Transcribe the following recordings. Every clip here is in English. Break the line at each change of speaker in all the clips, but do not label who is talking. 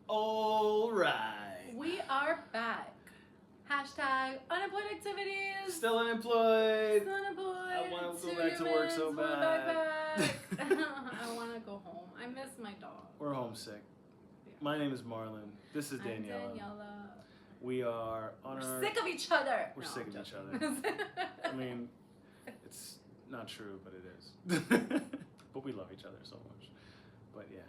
All right.
We are back. Hashtag unemployed activities.
Still unemployed.
Still unemployed.
I want to go back to work so bad.
I want to go home. I miss my dog.
We're homesick.
Yeah.
My name is Marlon. This is
I'm
Daniela.
Daniela.
We are on
We're
our...
sick of each other.
We're
No,
sick
I'm
of each
joking.
other. I mean, it's not true, but it is. But we love each other so much. But yeah.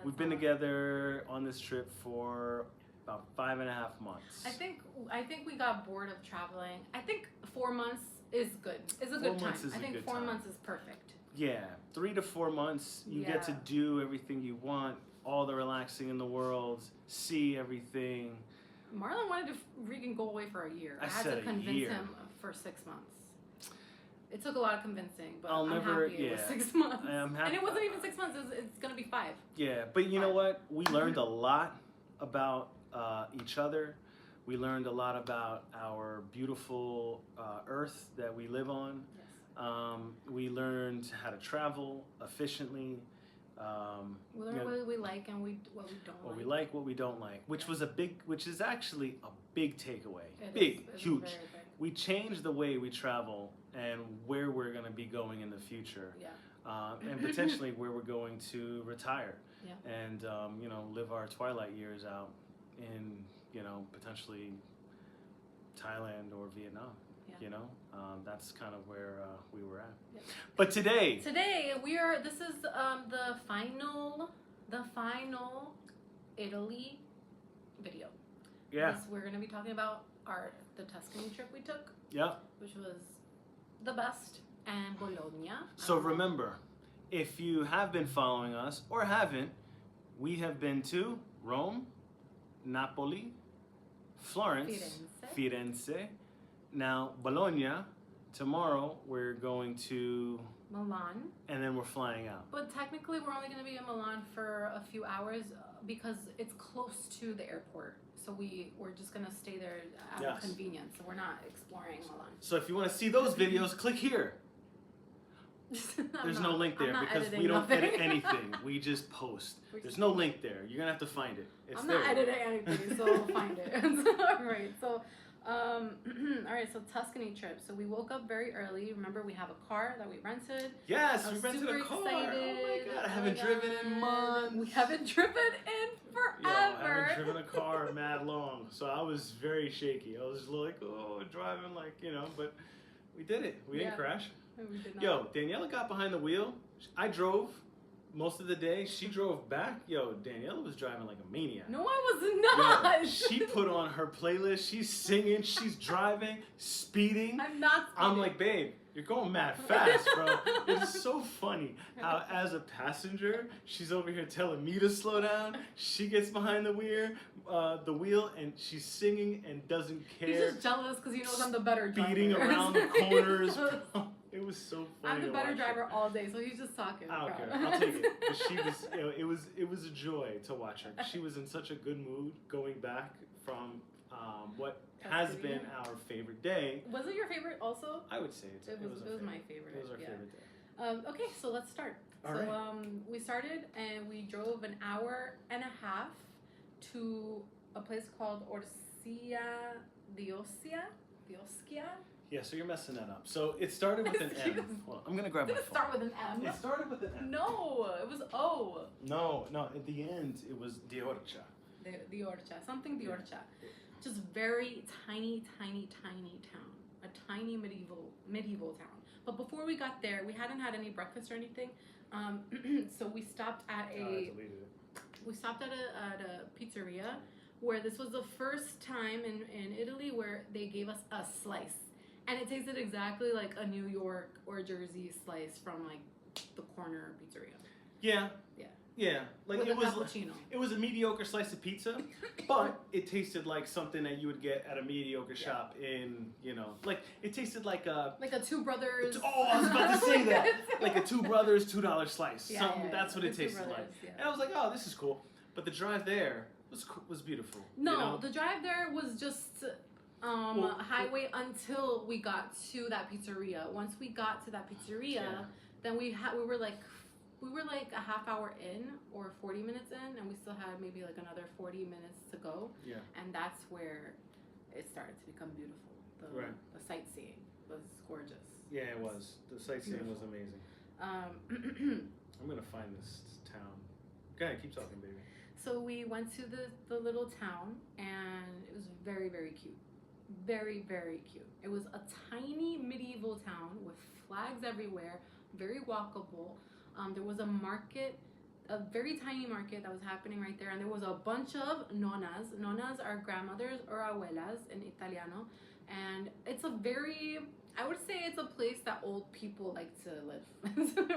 We've been together on this trip for about 5.5 months.
I think we got bored of traveling. I think 4 months is good. It's a good time. I think 4 months is perfect.
Yeah, 3 to 4 months, you get to do everything you want, all the relaxing in the world, see everything.
Marlon wanted to freaking go away for a year. I had to convince him for 6 months. It took a lot of convincing, but I'm happy it was 6 months.
I'm happy.
And it wasn't even 6 months. It's going to be 5.
Yeah, but you know what? We learned a lot about each other. We learned a lot about our beautiful earth that we live on.
Yes.
We learned how to travel efficiently.
We learned what we like and what we don't like.
What we like, what we don't like, which is actually a big takeaway.
It's
Huge.
very big.
We changed the way we travel and where we're going to be going in the future.
Yeah.
And potentially where we're going to retire.
Yeah.
And, live our twilight years out in, potentially Thailand or Vietnam.
Yeah.
That's kind of where we were at.
Yep.
But today
this is the final Italy video.
Yeah.
We're going to be talking about the Tuscany trip we took.
Yeah.
Which was the best, and Bologna.
So remember, if you have been following us or haven't, we have been to Rome, Napoli, Florence, Firenze. Now, Bologna. Tomorrow, we're going to
Milan. And
then we're flying out.
But technically, we're only going to be in Milan for a few hours because it's close to the airport. So we're just going to stay there out of convenience. So we're not exploring Milan.
So if you want to see those videos, click here. There's no link there because we don't edit anything. We just post. There's no link there. You're going to have to find it. It's there.
I'm not editing anything, so find it. All right. So, all right. So Tuscany trip. So we woke up very early. Remember, we have a car that we rented.
Yes, we rented a car.
Excited.
Oh my God, I haven't driven in months.
We haven't driven in forever.
I haven't driven a car mad long, so I was very shaky. I was like, driving but we did it. We didn't crash.
We did not.
Yo, Daniela got behind the wheel. I drove most of the day. She drove back. Yo, Daniela was driving like a maniac.
No, I was not.
Yo, she put on her playlist. She's singing. She's driving, speeding.
I'm not speeding.
I'm like, babe, you're going mad fast, bro. It's so funny how, as a passenger, she's over here telling me to slow down. She gets behind the wheel, and she's singing and doesn't care.
He's just jealous because he knows I'm the better driver.
Speeding around the corners, bro. It was so funny.
I'm the better driver all day, so he's just talking.
I don't care. I'll take it. But she was, it was a joy to watch her. She was in such a good mood going back from what has been our favorite day.
Was it your favorite also?
I would say it was
my favorite.
It was our favorite day.
Okay, so let's start.
All right.
We started and we drove an hour and a half to a place called Orcia d'Ossia.
Yeah, so you're messing that up. So it started with an M. Well, I'm gonna grab my phone.
Did it start with an M?
It started with an M.
No, it was O.
No. At the end, it was the Orcia.
The Orcia, something the Orcia. Just very tiny town. A tiny medieval town. But before we got there, we hadn't had any breakfast or anything. So we stopped at a pizzeria where this was the first time in Italy where they gave us a slice. And it tasted exactly like a New York or Jersey slice from like the corner pizzeria.
Yeah. Like
with
it was a mediocre slice of pizza, but it tasted like something that you would get at a mediocre shop in, like it tasted like a Two Brothers. Oh, I was about to say that. Like a Two Brothers $2 slice. That's what it tasted like. Yeah. And I was like, oh, this is cool. But the drive there was beautiful.
No, the drive there was just highway until we got to that pizzeria. Once we got to that pizzeria, then we were like we were like a half hour in or 40 minutes in, and we still had maybe like another 40 minutes to go.
Yeah.
And that's where it started to become beautiful. The sightseeing was gorgeous.
Yeah, it was. The sightseeing was amazing. I'm gonna find this town. Go ahead, keep talking, baby.
So we went to the little town, and it was very, very cute. Very, very cute. It was a tiny medieval town with flags everywhere, very walkable. There was a market, a very tiny market that was happening right there, and there was a bunch of nonas. Nonas are grandmothers or abuelas in Italiano, and it's a very, I would say it's a place that old people like to live,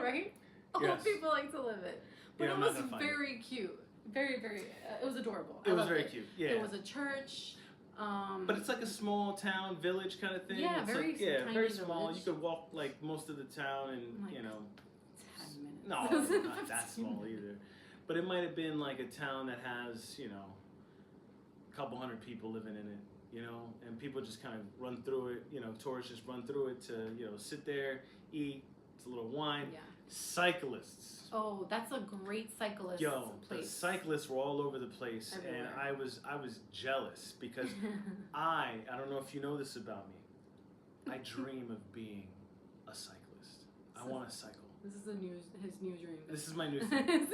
right? Yes. Old people like to live it. But it was very cute. Very, very, it was adorable.
It was very cute, yeah.
There was a church.
But it's like a small town, village kind of thing.
Yeah,
it's
very
very small.
Village.
You could walk like most of the town in,
like,
you know,
10 minutes.
No, not that small either. But it might have been like a town that has, you know, a couple hundred people living in it, you know, and people just kind of run through it, you know, tourists just run through it to, you know, sit there, eat, it's a little wine.
Yeah.
Cyclists.
Oh, that's a great cyclist place.
The cyclists were all over the place. Everywhere. And I was jealous because I don't know if you know this about me. I dream of being a cyclist. I want to cycle.
This is his new dream.
This is my new thing.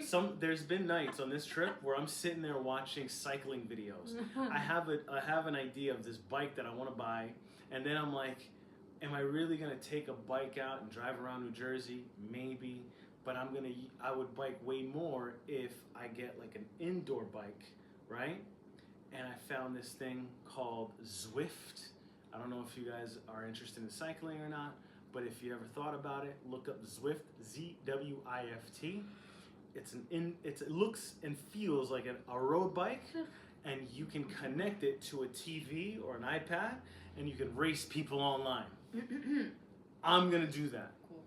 So there's been nights on this trip where I'm sitting there watching cycling videos. I have an idea of this bike that I want to buy, and then I'm like, am I really gonna take a bike out and drive around New Jersey? Maybe, but I would bike way more if I get like an indoor bike, right? And I found this thing called Zwift. I don't know if you guys are interested in cycling or not, but if you ever thought about it, look up Zwift, Z-W-I-F-T. It looks and feels like a road bike, and you can connect it to a TV or an iPad, and you can race people online. I'm gonna do that.
Cool.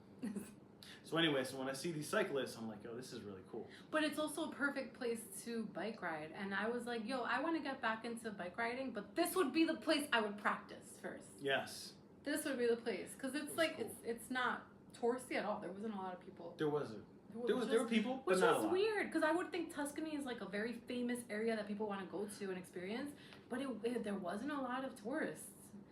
So anyway, so when I see these cyclists, I'm like, yo, this is really cool.
But it's also a perfect place to bike ride. And I was like, yo, I want to get back into bike riding, but this would be the place I would practice first.
Yes.
This would be the place. Because it's like, cool. it's not touristy at all. There wasn't a lot of people.
There were people, but
which
not a lot.
Which is weird, because I would think Tuscany is like a very famous area that people want to go to and experience. But there wasn't a lot of tourists.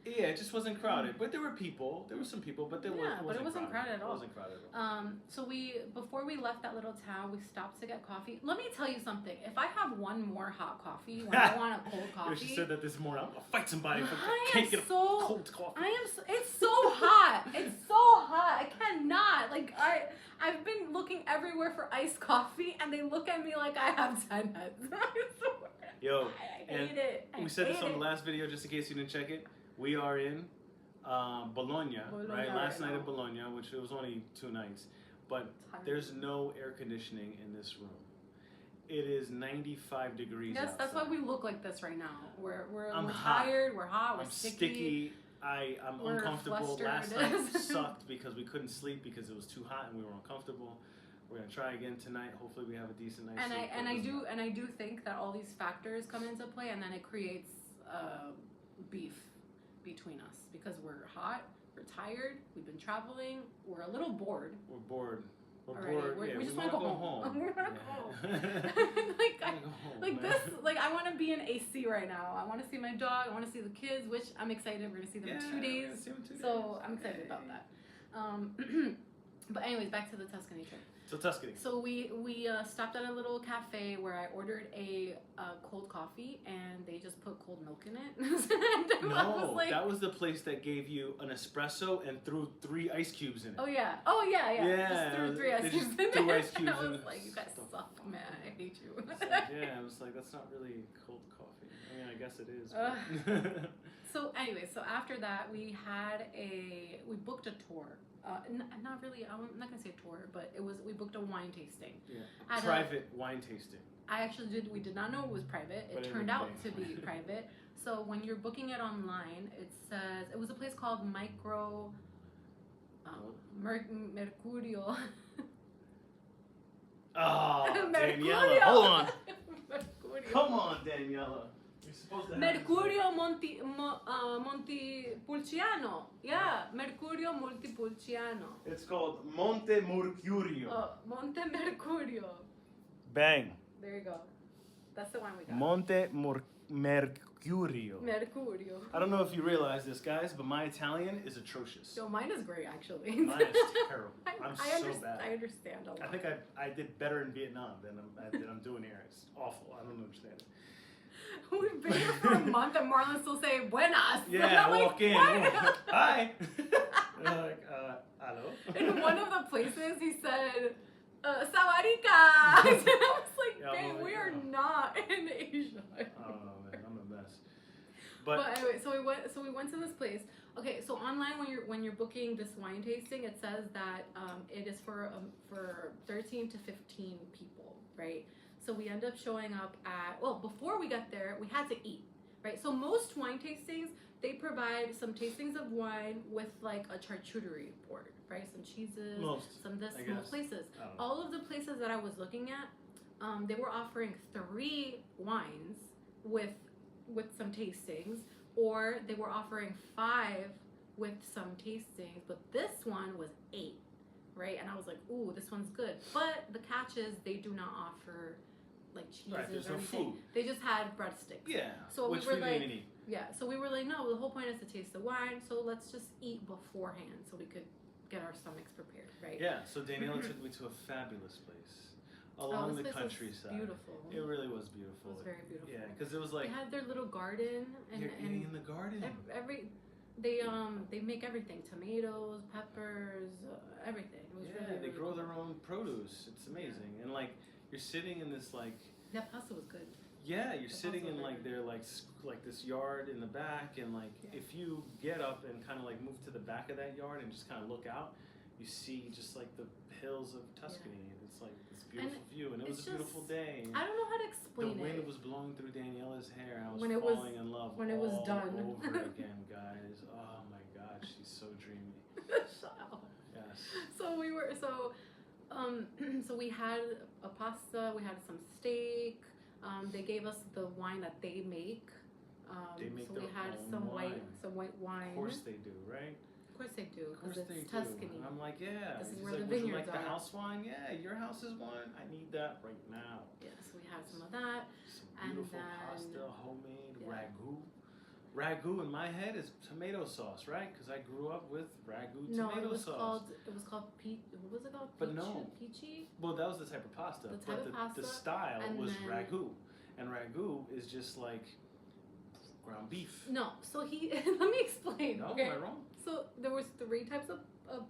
Yeah, it just wasn't crowded. But there were people. There were some people, but it wasn't
crowded at all.
It wasn't crowded at all.
So before we left that little town, we stopped to get coffee. Let me tell you something. If I have one more hot coffee when I want a cold coffee,
she said that this morning. I'm gonna fight somebody if I can't get a cold coffee.
It's so hot. It's so hot. I cannot. Like I've been looking everywhere for iced coffee, and they look at me like I have 10 heads.
Yo,
I hate it.
We said this on the last video, just in case you didn't check it. We are in Bologna, right? Last night at Bologna, which it was only 2 nights. But there's no air conditioning in this room. It is 95 degrees outside.
That's why we look like this right now. We're tired, we're hot, we're
sticky. I'm uncomfortable. Last night sucked because we couldn't sleep because it was too hot and we were uncomfortable. We're gonna try again tonight. Hopefully we have a decent night's sleep.
And I do think that all these factors come into play, and then it creates beef between us because we're hot, we're tired, we've been traveling, we're a little bored.
We're bored.
We just want to go home. We want to go home. Like I want to be in AC right now. I want to see my dog. I want to see the kids, which I'm excited. We're gonna see them in 2 days. So I'm excited about that. But anyways, back to the Tuscany trip.
So Tuscany.
So we stopped at a little cafe where I ordered a cold coffee, and they just put cold milk in it.
No, that was the place that gave you an espresso and threw 3 ice cubes in it.
Oh yeah. Just threw 3 ice cubes in it. And I was like, you guys suck, man. I hate you.
I was like, that's not really cold coffee. I mean, I guess it is.
So anyway, so after that, we booked a tour. Not really. I'm not gonna say tour, but we booked a wine tasting.
Yeah. Private wine tasting.
We did not know it was private. It turned out to be private. So when you're booking it online, it says it was a place called Mercurio.
Oh, Daniela, hold on. Come on, Daniela. You're supposed to happen.
Mercurio Montepulciano. Yeah, Mercurio Montepulciano.
It's called Montemercurio.
Oh, Montemercurio.
Bang.
There you go. That's the one we got.
Montemercurio.
Mercurio.
I don't know if you realize this, guys, but my Italian is atrocious.
So mine is great, actually.
Mine is terrible. I'm so bad.
I understand a lot.
I think I did better in Vietnam than I'm doing here. It's awful. I don't understand it.
We've been here for a month and Marlon still say buenas.
Yeah, I walk in. Oh, hi. They're like, hello.
In one of the places, he said, Sawadika. And I was like,
Yeah,
babe,
like,
we are not in Asia.
I don't know, man. I'm a mess.
But anyway, so we went to this place. Okay, so online when you're booking this wine tasting, it says that it is for 13 to 15 people, right? So we end up showing up at, well, before we got there, we had to eat, right? So most wine tastings, they provide some tastings of wine with like a charcuterie board, right? Some cheeses, some places. All of the places that I was looking at, they were offering 3 wines with some tastings, or they were offering 5 with some tastings, but this one was 8, right? And I was like, ooh, this one's good. But the catch is they do not offer like cheeses or anything.
Food.
They just had breadsticks.
Yeah.
So
which
we were like,
didn't eat.
yeah. So we were like, no, the whole point is to taste the wine. So let's just eat beforehand so we could get our stomachs prepared, right?
Yeah. So Daniela took me to a fabulous place along the countryside.
Beautiful.
It really was beautiful.
It was very beautiful.
Yeah, because it was like
they had their little garden and
in the garden.
They make everything: tomatoes, peppers, everything. It was really,
they grow
cool.
their own produce. It's amazing, and like you're sitting in this like.
That pasta was good.
Yeah, you're sitting in like their like this yard in the back, and like if you get up and kind of like move to the back of that yard and just kind of look out, you see just like the hills of Tuscany, and it's like this beautiful view, and it was a beautiful day.
I don't know how to explain it.
The wind was blowing through Daniela's hair. I was
when
falling in love.
When it was done
over again, guys. Oh my God, she's so dreamy.
Shut up.
Yes.
So we were so we had a pasta. We had some steak. They gave us the wine that they make.
They make
so we had some white wine.
Of course they do, right?
Of course they do, because it's
Tuscany.
And
I'm like, yeah.
This is where
like,
the vineyards
would you like
are.
the house wine? Yeah, your house is wine. I need that right now.
Yeah, so we had some of that.
Some beautiful pasta, homemade ragu. Ragu in my head is tomato sauce, right? Because I grew up with ragu tomato sauce.
It was called what was it called?
But no.
Peachy?
Well, that was the type of pasta. The style was ragu. And ragu is just like ground beef.
No, so let me explain.
No,
okay?
am I wrong?
So there was 3 types of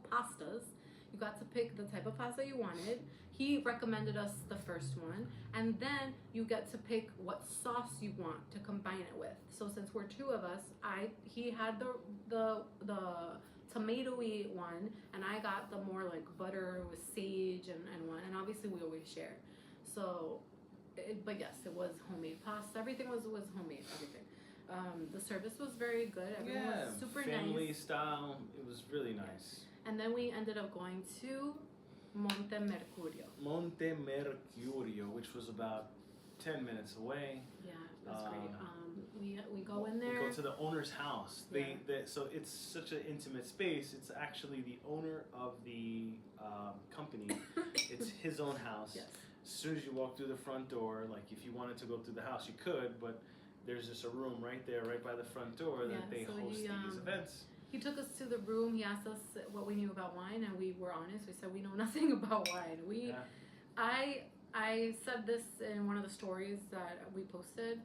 pastas. You got to pick the type of pasta you wanted. He recommended us the first one, and then you get to pick what sauce you want to combine it with. So since we're 2 of us, he had the tomatoey one, and I got the more like butter with sage and one, and obviously we always share. So, but yes, it was homemade pasta. Everything was homemade. Everything. The service was very good. Everyone was super
family
nice.
style. It was really nice.
And then we ended up going to Montemercurio,
which was about 10 minutes away.
Yeah, that's great. We go in there.
We go to the owner's house. So it's such an intimate space. It's actually the owner of the company. It's his own house.
Yes.
As soon as you walk through the front door, like if you wanted to go through the house, you could, but there's just a room right there, right by the front door that they host these events.
He took us to the room. He asked us what we knew about wine, and we were honest. We said we know nothing about wine. I said this in one of the stories that we posted.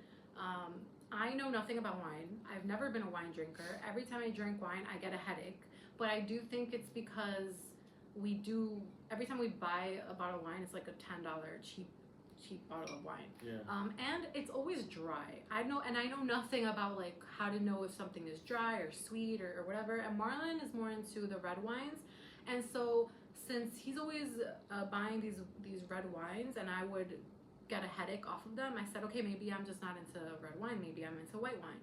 I know nothing about wine. I've never been a wine drinker. Every time I drink wine, I get a headache. But I do think it's because every time we buy a bottle of wine, it's like a $10 cheap bottle of wine.
Yeah.
And it's always dry. I know nothing about like how to know if something is dry or sweet or whatever. And Marlon is more into the red wines, and so since he's always buying these red wines, and I would get a headache off of them, I said, okay, maybe I'm just not into red wine. Maybe I'm into white wine.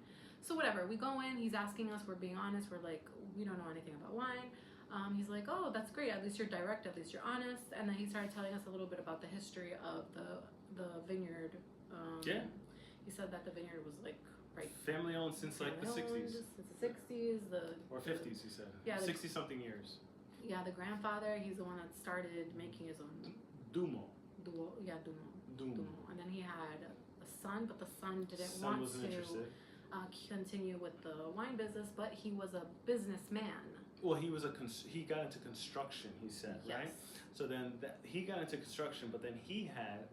So whatever. We go in. He's asking us. We're being honest. We're like, we don't know anything about wine. He's like, oh, that's great. At least you're direct. At least you're honest. And then he started telling us a little bit about the history of the vineyard. He said that the vineyard was like
family owned since like the 60s.
Since the 60s,
or 50s, he said. Yeah, 60 something years.
Yeah, the grandfather, he's the one that started making his own.
Dumo.
Dumo. And then he had a son, but the son didn't want to continue with the wine business, but he was a businessman.
Well, he got into construction, he said, right? So then he got into construction, but then he had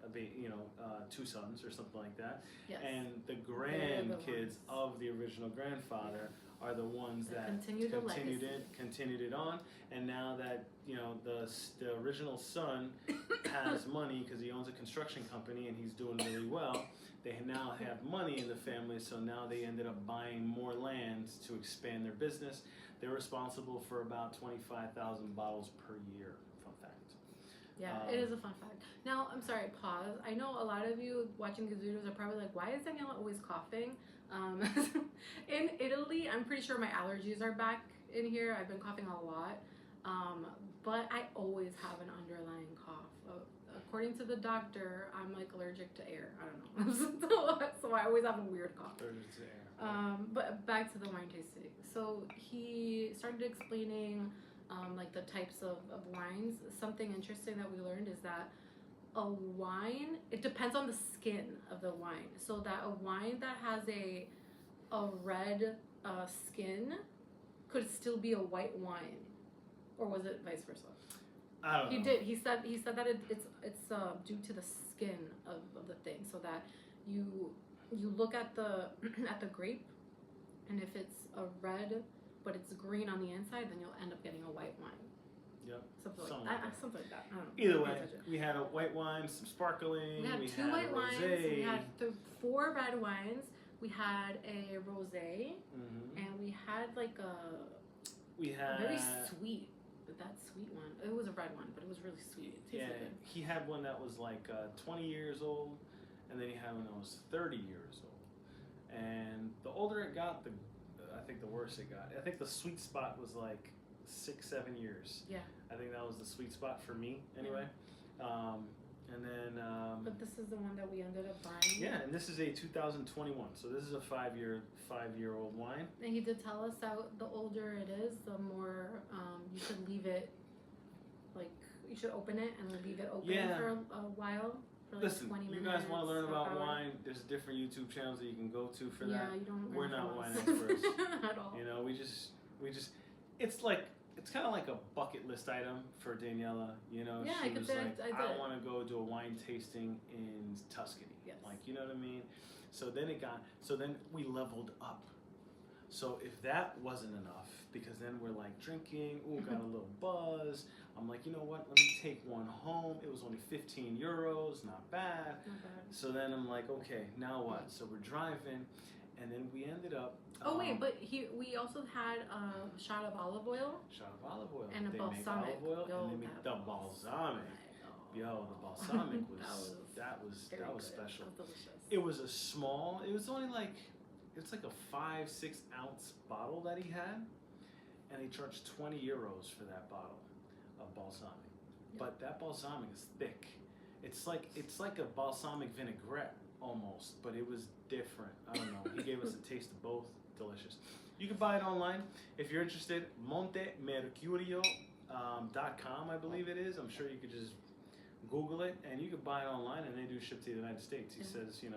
two sons or something like that. Yes. And the grandkids of the original grandfather are the ones that continued it on. And now that the original son has money because he owns a construction company and he's doing really well, they now have money in the family. So now they ended up buying more land to expand their business. They're responsible for about 25,000 bottles per year. Fun fact.
Yeah, it is a fun fact. Now, I'm sorry, pause. I know a lot of you watching these videos are probably like, why is Daniela always coughing? In Italy, I'm pretty sure my allergies are back in here. I've been coughing a lot. But I always have an underlying cough. According to the doctor, I'm like allergic to air. I don't know. So I always have a weird cough.
Allergic to air.
But back to the wine tasting. So he started explaining like the types of wines. Something interesting that we learned is that a wine, it depends on the skin of the wine. So that a wine that has a red skin could still be a white wine, or was it vice versa?
I don't know.
He said that it's due to the skin of the thing, so that you look at the grape, and if it's a red but it's green on the inside, then you'll end up getting a white wine.
Yep.
Something like that. I don't know.
Either way, we had a white wine, some sparkling.
We had two white wines. We had 4 red wines. We had a rosé, and we had like a very sweet. That sweet one. It was a red one, but it was really sweet.
Yeah, he had one that was like 20 years old, and then he had one that was 30 years old. And the older it got, I think the worse it got. I think the sweet spot was like 6-7 years.
Yeah.
I think that was the sweet spot for me, anyway. And then.
But this is the one that we ended up buying.
Yeah, and this is a 2021, so this is a 5-year-old wine.
And he did tell us that the older it is, the more you should leave it, like you should open it and leave it open for a while. For like
Listen,
20 minutes,
you guys want to learn about wine? There's different YouTube channels that you can go to for that.
Yeah, you don't.
We're not wine experts
at all.
You know, we just. It's kind of like a bucket list item for Daniela. You know,
yeah,
she was like, I want to go do a wine tasting in Tuscany.
Yes.
Like, you know what I mean? So then we leveled up. So if that wasn't enough, because then we're like drinking, got a little buzz. I'm like, you know what? Let me take one home. It was only 15 euros, not bad. So then I'm like, okay, now what? So we're driving, and then we ended up.
We also had a shot of olive oil. And a balsamic.
Make olive oil, and they make the balsamic. Yo, the balsamic that was special.
That was delicious.
It was a small. It was only like. It's like a 5-6 ounce bottle that he had, and they charged 20 euros for that bottle of balsamic. Yeah. But that balsamic is thick. It's like a balsamic vinaigrette almost, but it was different. I don't know. He gave us a taste of both. Delicious. You can buy it online if you're interested. Montemercurio.com, I believe it is. I'm sure you could just Google it, and you can buy it online, and they do ship to the United States. He says, you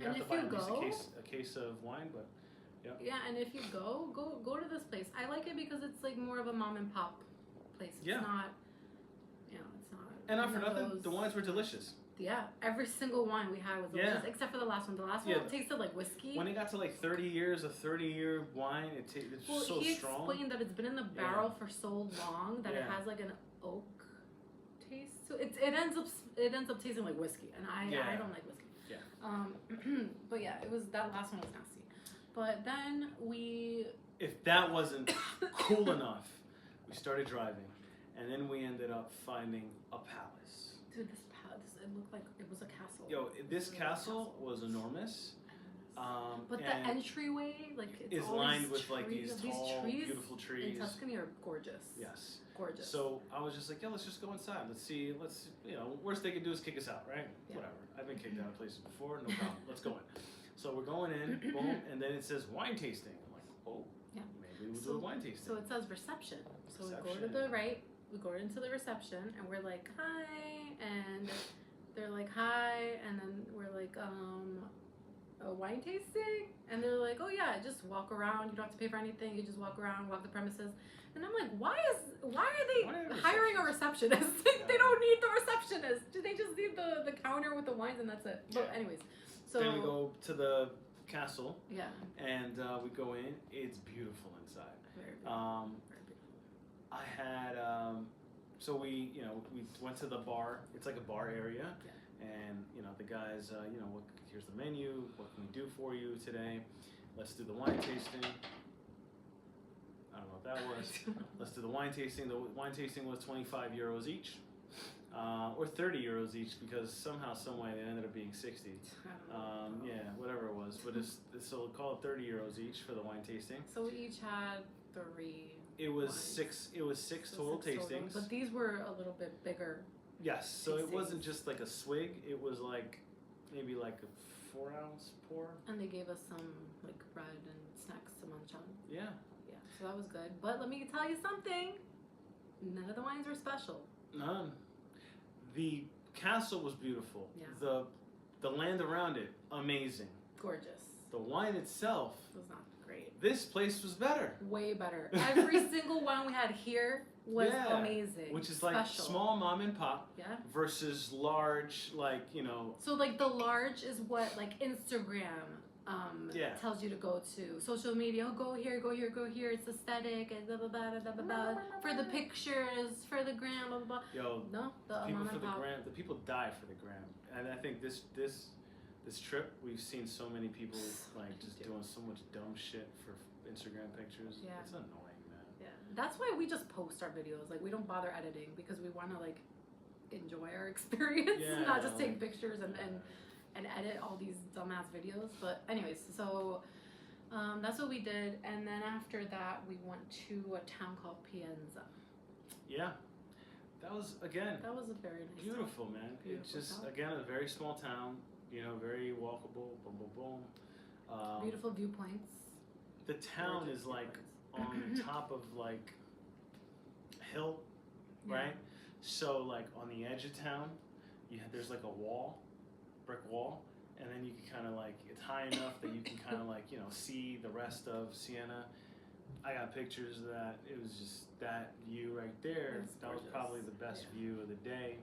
have to buy at least a case of wine, but
yeah. And if you go to this place. I like it because it's like more of a mom and pop place. It's not, it's not.
And not for nothing, the wines were delicious.
Yeah, every single wine we had was delicious, except for the last one. The last one tasted like whiskey.
When it got to like 30 years, a 30-year wine, it's so strong.
He explained that it's been in the barrel for so long that it has like an oak taste. So it ends up tasting like whiskey, and I don't like whiskey.
Yeah.
But yeah, that last one was nasty. But then
if that wasn't cool enough, we started driving, and then we ended up finding a palace.
Dude, this palace, it looked like it was a castle.
Yo, this castle was enormous.
But the entryway, like, it's
is lined with like these tall, beautiful trees.
In Tuscany are gorgeous.
Yes.
Gorgeous.
So I was just like, let's just go inside. Worst they could do is kick us out, right? Yeah. Whatever. I've been kicked out of places before, no problem. Let's go in. So we're going in, boom, and then it says wine tasting. I'm like, oh,
yeah.
maybe we'll do a wine tasting.
So it says reception. So we go to the right, we go into the reception, and we're like, hi, and they're like, hi, and then we're like, a wine tasting? And they're like, oh yeah, just walk around, you don't have to pay for anything, you just walk around, walk the premises. And I'm like, why are they hiring a receptionist? They don't need the receptionist. Do they just need the counter with the wines and that's it? But anyways, so
then we go to the castle.
Yeah.
And we go in. It's beautiful inside.
Very beautiful. Very beautiful.
I had so we went to the bar. It's like a bar area.
Yeah.
And the guys here's the menu. What can we do for you today? Let's do the wine tasting. I don't know what that was. Let's do the wine tasting. The wine tasting was 25 euros each. Or 30 euros each because somehow, some way, they ended up being 60. Yeah, whatever it was. But so call it 30 euros each for the wine tasting.
So we each had 3.
It was wines. It was six total tastings.
But these were a little bit bigger.
Yes, so it wasn't just like a swig. It was like maybe like a 4-ounce pour.
And they gave us some like bread and snacks to munch on.
Yeah.
Yeah, so that was good. But let me tell you something. None of the wines were special.
None. The castle was beautiful.
Yeah.
The land around it, amazing.
Gorgeous.
The wine itself
was not great.
This place was better.
Way better. Every single wine we had here was amazing.
Which is like small mom and pop versus large, like,
So like the large is what like Instagram tells you to go to. Social media, go here, go here, go here. It's aesthetic and blah blah blah blah blah blah. For the pictures, for the gram, blah blah blah.
Yo,
no, the
people
mom
for
and
the
pop.
gram. The people die for the gram, and I think this trip we've seen so many people like just doing so much dumb shit for Instagram pictures.
Yeah,
it's annoying, man.
Yeah, that's why we just post our videos. Like we don't bother editing because we want to like enjoy our experience, not just take pictures and edit all these dumbass videos. But anyways, so that's what we did, and then after that we went to a town called Pienza.
Yeah, that was a very nice beautiful town. Man.
Beautiful
it's just
town.
Again a very small town, very walkable. Boom, boom, boom.
Beautiful viewpoints.
The town is like on the top of like a hill, right? So like on the edge of town, there's like a brick wall, and then you can kind of like, it's high enough that you can kind of like, see the rest of Siena. I got pictures of that. It was just that view right there. That was probably the best view of the day.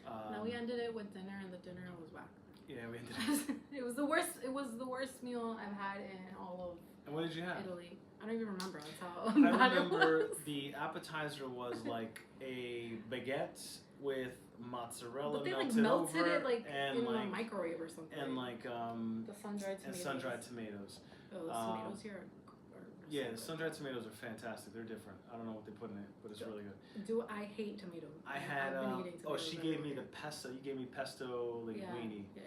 Now we ended it with dinner, and the dinner was whack.
Yeah, we ended it.
It was the worst. It was the worst meal I've had in all of
And what did you have?
Italy. I don't even remember. That's how
I
bad
remember
it was.
the appetizer was like a baguette with mozzarella
but they
melted
melted
over
it like
and
in
like
a microwave or something.
And like
the sun-dried tomatoes.
And sun-dried tomatoes.
Oh, the tomatoes here are
yeah, the sun-dried tomatoes are fantastic. They're different. I don't know what they put in it, but it's really good.
I hate tomatoes.
I had
I've been eating tomatoes
she gave me the pesto. You gave me pesto linguine.
Yeah.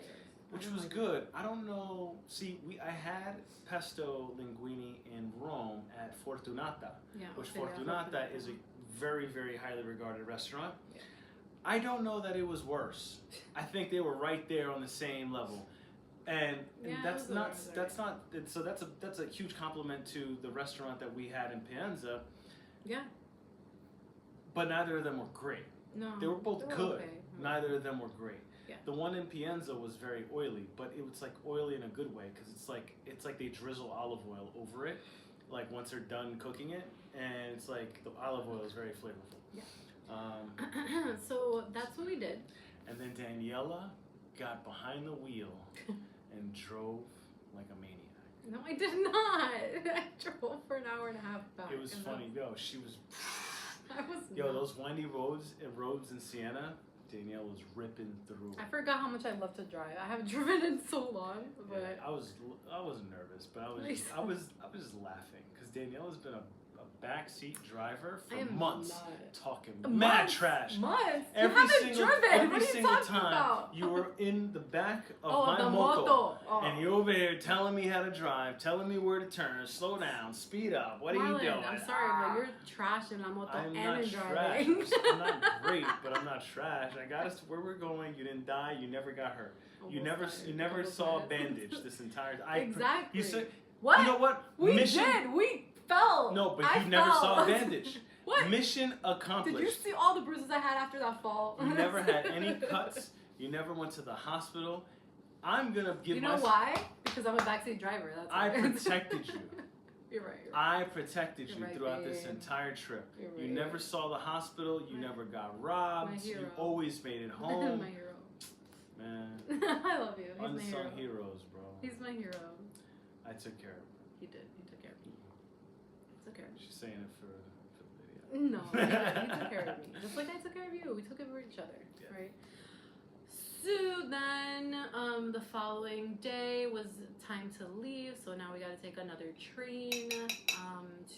Which was good. I don't know. See, I had pesto linguine in Rome at Fortunata, which Fortunata is a very, very highly regarded restaurant.
Yeah.
I don't know that it was worse. I think they were right there on the same level, and that's a huge compliment to the restaurant that we had in Pienza. Yeah. But neither of them were great.
No.
They were both good.
Okay.
Neither of them were great.
Yeah.
The one in Pienza was very oily, but it was like oily in a good way because it's like they drizzle olive oil over it, like once they're done cooking it, and it's like the olive oil is very flavorful.
Yeah. So that's what we did.
And then Daniela got behind the wheel and drove like a maniac.
No, I did not. I drove for an hour and a half back.
It was funny. She was.
I was.
Those windy roads in Siena. Danielle was ripping through.
I forgot how much I love to drive. I haven't driven in so long, but
I wasn't nervous, but I was just laughing because Danielle has been a backseat driver for
I am
months,
not.
talking mad trash.
Months?
Every
you haven't
single,
driven.
every
What are you
single
talking
time
about?
you were in the back of my
the
moto,
Oh.
and you're over here telling me how to drive, telling me where to turn, slow down, speed up. What are you doing?
I'm sorry, but you're trash in la moto
I'm
and
not
in
trash.
driving.
I'm not great, but I'm not trash. I got us to where we're going. You didn't die. You never got hurt. You never saw a bandage this entire time.
Exactly.
You said,
what?
You know what?
We did. We fell.
No, but you
fell.
never saw a bandage.
What?
Mission accomplished.
Did you see all the bruises I had after that fall?
You never had any cuts. You never went to the hospital. I'm gonna give.
You know why? Because I'm a backseat driver. That's why.
I protected you.
You're right.
I protected you
right,
throughout
babe.
this entire trip.
You're
You
right.
never saw the hospital. You never got robbed.
My hero.
You always made it home.
My hero.
Man,
I love you. He's my
unsung
hero.
heroes, bro.
He's my hero.
I took care of him.
He did. He took care of me. He took care of me.
She's saying it for the video.
No, he took care of me. Just like I took care of you. We took care of each other,
Yeah.
right? So then, the following day was time to leave. So now we got to take another train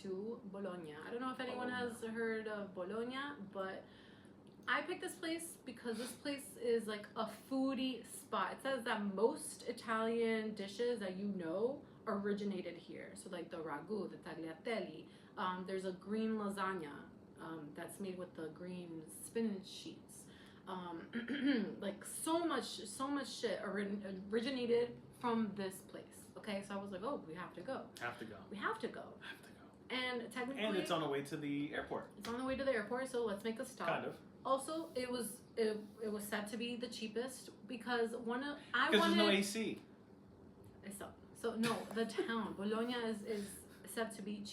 to Bologna. I don't know if anyone has heard of Bologna, but I picked this place because this place is like a foodie spot. It says that most Italian dishes that you know originated here. So like the ragu, the tagliatelle. There's a green lasagna that's made with the green spinach sheets. Like so much shit originated from this place. Okay, so I was like, oh, we have to go.
Have to go.
We have to go.
Have to go.
And technically,
And it's on the way to the airport.
It's on the way to the airport, so let's make a stop.
Kind of.
Also, it was said to be the cheapest because
Because there's no AC.
So no, the town Bologna is said to be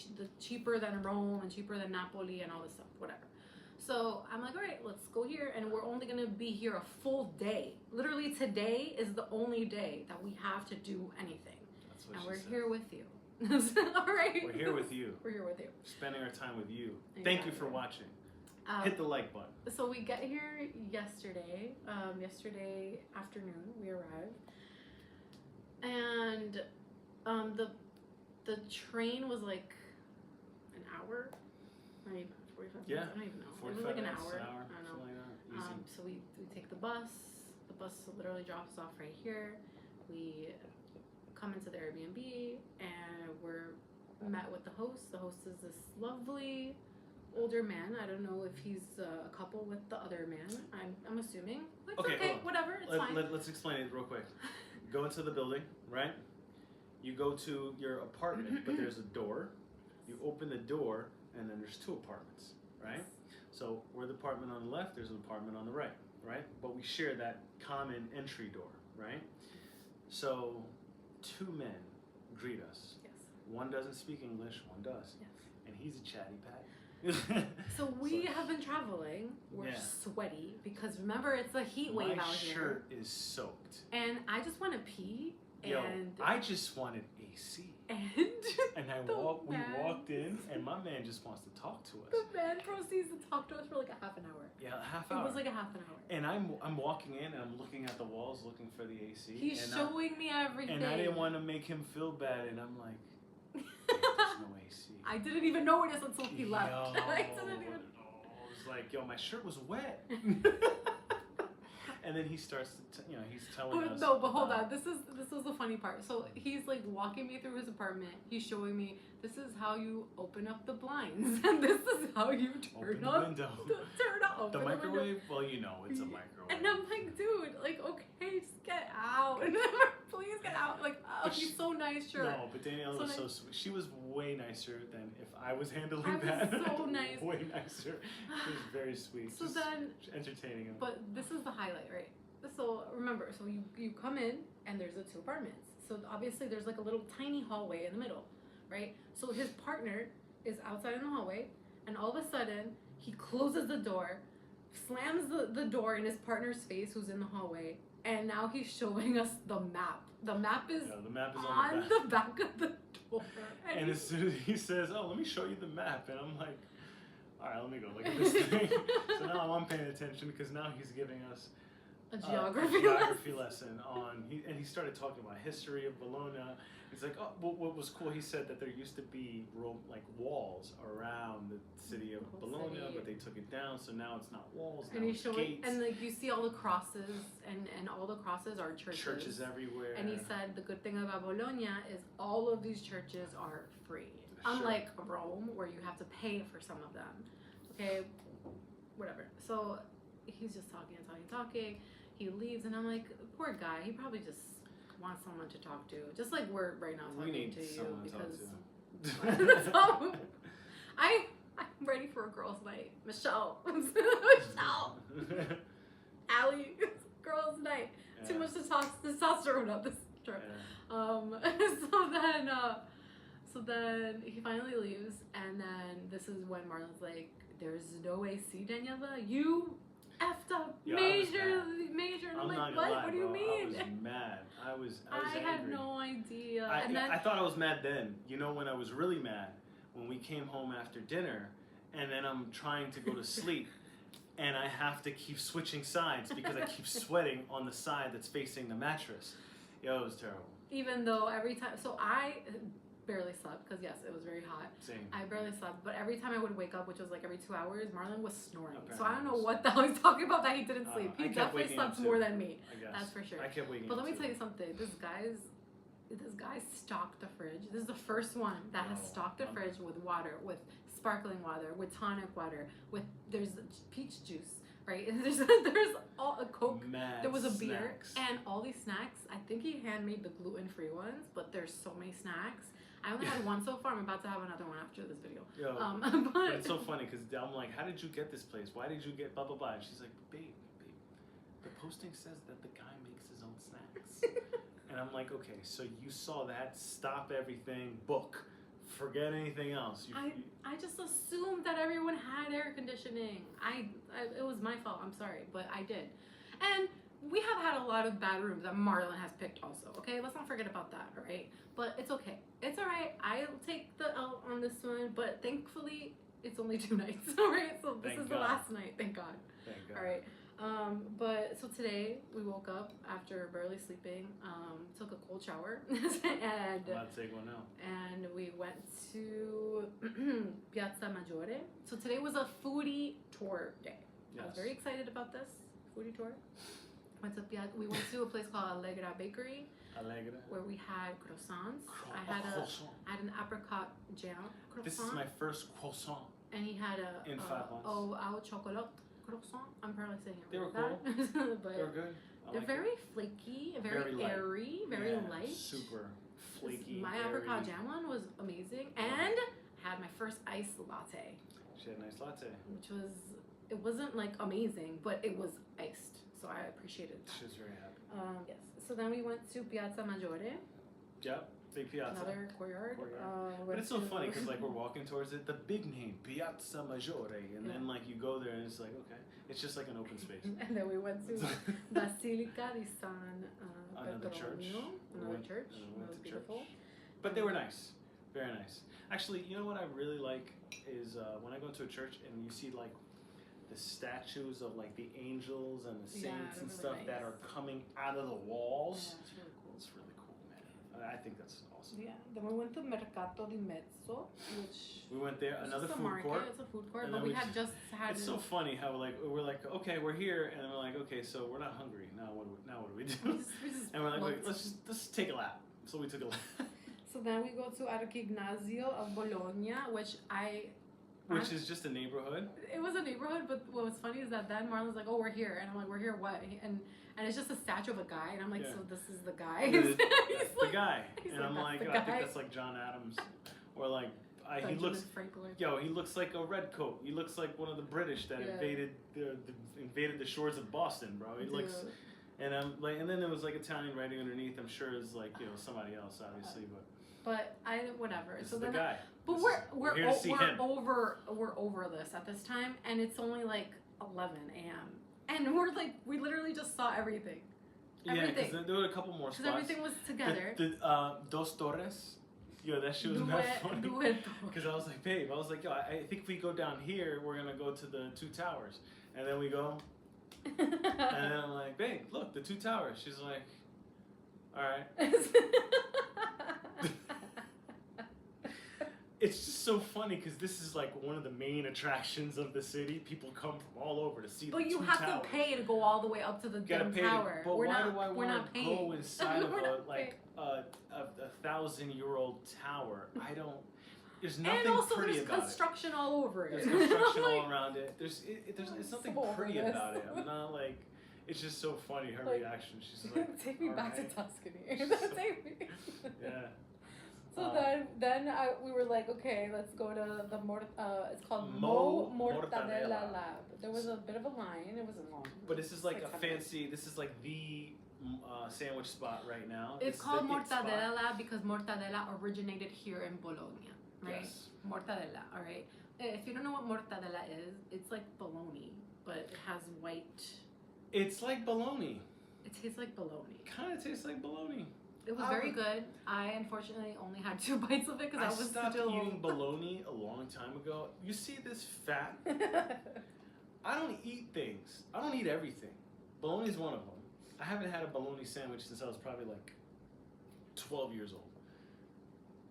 cheaper than Rome and cheaper than Napoli and all this stuff, whatever. So I'm like, all right, let's go here, and we're only gonna be here a full day. Literally, today is the only day that we have to do anything,
That's what
and
she
we're
said.
here with you. All right.
We're here with you.
We're here with you.
Spending our time with you.
Exactly.
Thank you for watching. Hit the like button.
So we get here yesterday. Yesterday afternoon we arrived, and the train was like an hour, maybe 45
Yeah.
minutes. I don't even know. It was
45
like an
minutes,
hour.
an hour,
I don't know.
something like that. Easy.
So we take the bus. The bus literally drops us off right here. We come into the Airbnb and we're met with the host. The host is this lovely older man. I don't know if he's a couple with the other man. I'm assuming. It's okay, whatever. It's fine.
Let's explain it real quick. Go into the building, right? You go to your apartment, but there's a door. You open the door, and then there's two apartments, right? So we're the apartment on the left, there's an apartment on the right, right? But we share that common entry door, right? So 2 men greet us.
Yes.
One doesn't speak English, one does.
Yes.
And he's a chatty patty.
So we have been traveling. We're sweaty because remember it's a heat wave out here.
My shirt is soaked.
And I just want to pee.
Yo,
and
I just wanted AC.
And
we walked in, and my man just wants to talk to us.
The man proceeds to talk to us for like a half an hour.
Yeah, a half hour.
It was like a half an hour.
And I'm walking in, and I'm looking at the walls, looking for the AC.
He's showing me everything.
And I didn't want to make him feel bad, and I'm like, there's no AC.
I didn't even notice until he left. I didn't even.
I was like, yo, my shirt was wet. And then he starts to, he's telling us.
No, but hold on. This is the funny part. So he's like walking me through his apartment. He's showing me this is how you open up the blinds, and this is how you turn
open
on
the window.
Turn on
the microwave. Well, it's a microwave.
And I'm like, dude, like, okay, just get out. Please get out. Like, oh, he's so nice, sure.
No, but Danielle was so sweet. She was way nicer than if I was handling
that.
I was
so nice.
Way nicer. She was very sweet.
So
just
then,
entertaining him.
But this is the highlight, right? So remember, so you come in and there's the 2 apartments. So obviously there's like a little tiny hallway in the middle, right? So his partner is outside in the hallway, and all of a sudden he closes the door, slams the door in his partner's face who's in the hallway, and now he's showing us the map. The map is, on the back of the door.
And as soon as he says, oh, let me show you the map, and I'm like, all right, let me go look at this thing. So now I'm paying attention because now he's giving us
a geography
lesson on, and he started talking about history of Bologna. He's like, oh, what was cool, he said that there used to be like walls around the city of Bologna, but they took it down, so now it's not walls, now it's gates.
And like you see all the crosses, and all the crosses are churches.
Churches everywhere.
And he said the good thing about Bologna is all of these churches are free. Unlike Rome, where you have to pay for some of them. Okay, whatever. So he's just talking. He leaves, and I'm like, poor guy. He probably just wants someone to talk to, just like we're right now talking to you, because I'm ready for a girls' night. Michelle, Allie, girls' night. Yeah. Too much testosterone up this trip. Yeah. So then he finally leaves, and then this is when Marlon's like, "There's no AC, Daniela. You effed up major." And I'm like, "What? What do you mean?"
I was mad. I was
I
angry.
had no idea.
I thought I was mad then. You know when I was really mad? When we came home after dinner, and then I'm trying to go to sleep, and I have to keep switching sides because I keep sweating on the side that's facing the mattress. Yo, it was terrible.
Even though every time, so I barely slept because yes, it was very hot.
Same.
I barely slept, but every time I would wake up, which was like every 2 hours, Marlon was snoring. Okay, so I don't know what the hell he's talking about that he didn't sleep. He definitely slept more than me. I guess. That's for sure.
I kept waking
up. But let me
too.
tell you something. This guy stocked the fridge. This is the first one that has stocked the fridge with water, with sparkling water, with tonic water, there's peach juice. Right, there's all a Coke. There was a beer and all these snacks. I think he handmade the gluten-free ones, but there's so many snacks. I only had one so far. I'm about to have another one after this video.
Yo, but it's so funny because I'm like, how did you get this place? Why did you get blah blah blah? And she's like, babe, the posting says that the guy makes his own snacks. And I'm like, okay, so you saw that? Stop everything. Book. Forget anything else.
I just assumed that everyone had air conditioning. It was my fault. I'm sorry, but I did. And we have had a lot of bad rooms that Marlon has picked also. Okay, let's not forget about that. All right, but it's okay. It's all right. I'll take the L on this one. But thankfully, it's only 2 nights. All right, so this is the last night. Thank God.
Thank God.
All right. But so today we woke up after barely sleeping, took a cold shower, and
I'm about to take one now.
And we went to Piazza Maggiore. So today was a foodie tour day. Yes. I was very excited about this foodie tour. We went to a place called Allegra Bakery.
Allegra.
Where we had croissants. I had an apricot jam croissant.
This is my first croissant.
And he had
in 5 months.
au chocolat croissant. I'm probably saying it
They were
cool.
But they were good.
They're very flaky, very airy, very light.
Super flaky.
My apricot jam one was amazing, and had my first iced latte.
She had a nice latte.
It wasn't like amazing, but it was iced, so I appreciated that.
She was very happy.
Yes. So then we went to Piazza Maggiore.
Yep. Big Piazza.
Another courtyard.
But it's so funny because like we're walking towards it, the big name Piazza Maggiore, and then like you go there and it's like okay, it's just like an open space.
And then we went to Basilica di San
another church.
Another church. It was beautiful.
But they were nice, very nice. Actually, you know what I really like is when I go to a church and you see like the statues of like the angels and the saints and stuff that are coming out of the walls.
Yeah, it's really cool.
It's really cool, man. I think that's awesome.
Yeah. Then we went to Mercato di Mezzo, which
we went there. Another food
market.
court.
It's a food court, but we had just had.
It's so funny how we're like okay, we're here, and we're like okay, so we're not hungry now. What do we do?
We just
and we're like wait, let's just take a lap. So we took a lap.
So then we go to Archignazio of Bologna, which
is just a neighborhood.
It was a neighborhood, but what was funny is that then Marlon's like, "Oh, we're here," and I'm like, "We're here, what?" And it's just a statue of a guy, and I'm like, "So this is the guy?"
He's the guy, and I'm like, I think that's like John Adams, or like he looks. He looks like a redcoat. He looks like one of the British that invaded the shores of Boston, bro. He looks, and I'm like, and then there was like Italian writing underneath. I'm sure it's like somebody else, obviously,
But whatever.
This
so
is
then
the guy.
But we're over this at this time, and it's only like 11 a.m. and we literally just saw everything.
Yeah, because there were a couple more spots.
Because everything was together.
The Dos Torres. Yo, that shit was mad funny. Because I was like, babe, I think if we go down here, we're gonna go to the 2 towers, and then we go And then I'm like, babe, look, the two towers. She's like, all right. It's just so funny because this is like one of the main attractions of the city. People come from all over to see the two towers.
But you have to pay to go all the way up to the damn tower.
But
we're
why
not,
do I want to go inside of a 1,000-year-old tower? I don't. There's nothing
and also
pretty
there's
about
construction all over it.
There's construction all around it. There's something pretty about it. I'm not like. It's just so funny her reaction. She's like,
"Take me back to Tuscany." Take me.
Yeah.
So then we were like, okay, let's go to the it's called Mortadella Lab. There was a bit of a line. It wasn't long.
But this is like a fancy. This is like the sandwich spot right now.
It's called Mortadella Lab because mortadella originated here in Bologna, right?
Yes.
Mortadella, all right. If you don't know what mortadella is, it's like bologna, but it has white.
It's like bologna.
It tastes like bologna.
Kind of tastes like bologna.
It was very good. I unfortunately only had 2 bites of it because I was
stopped eating bologna a long time ago. You see this fat? I don't eat things. I don't eat everything. Bologna is one of them. I haven't had a bologna sandwich since I was probably like 12 years old.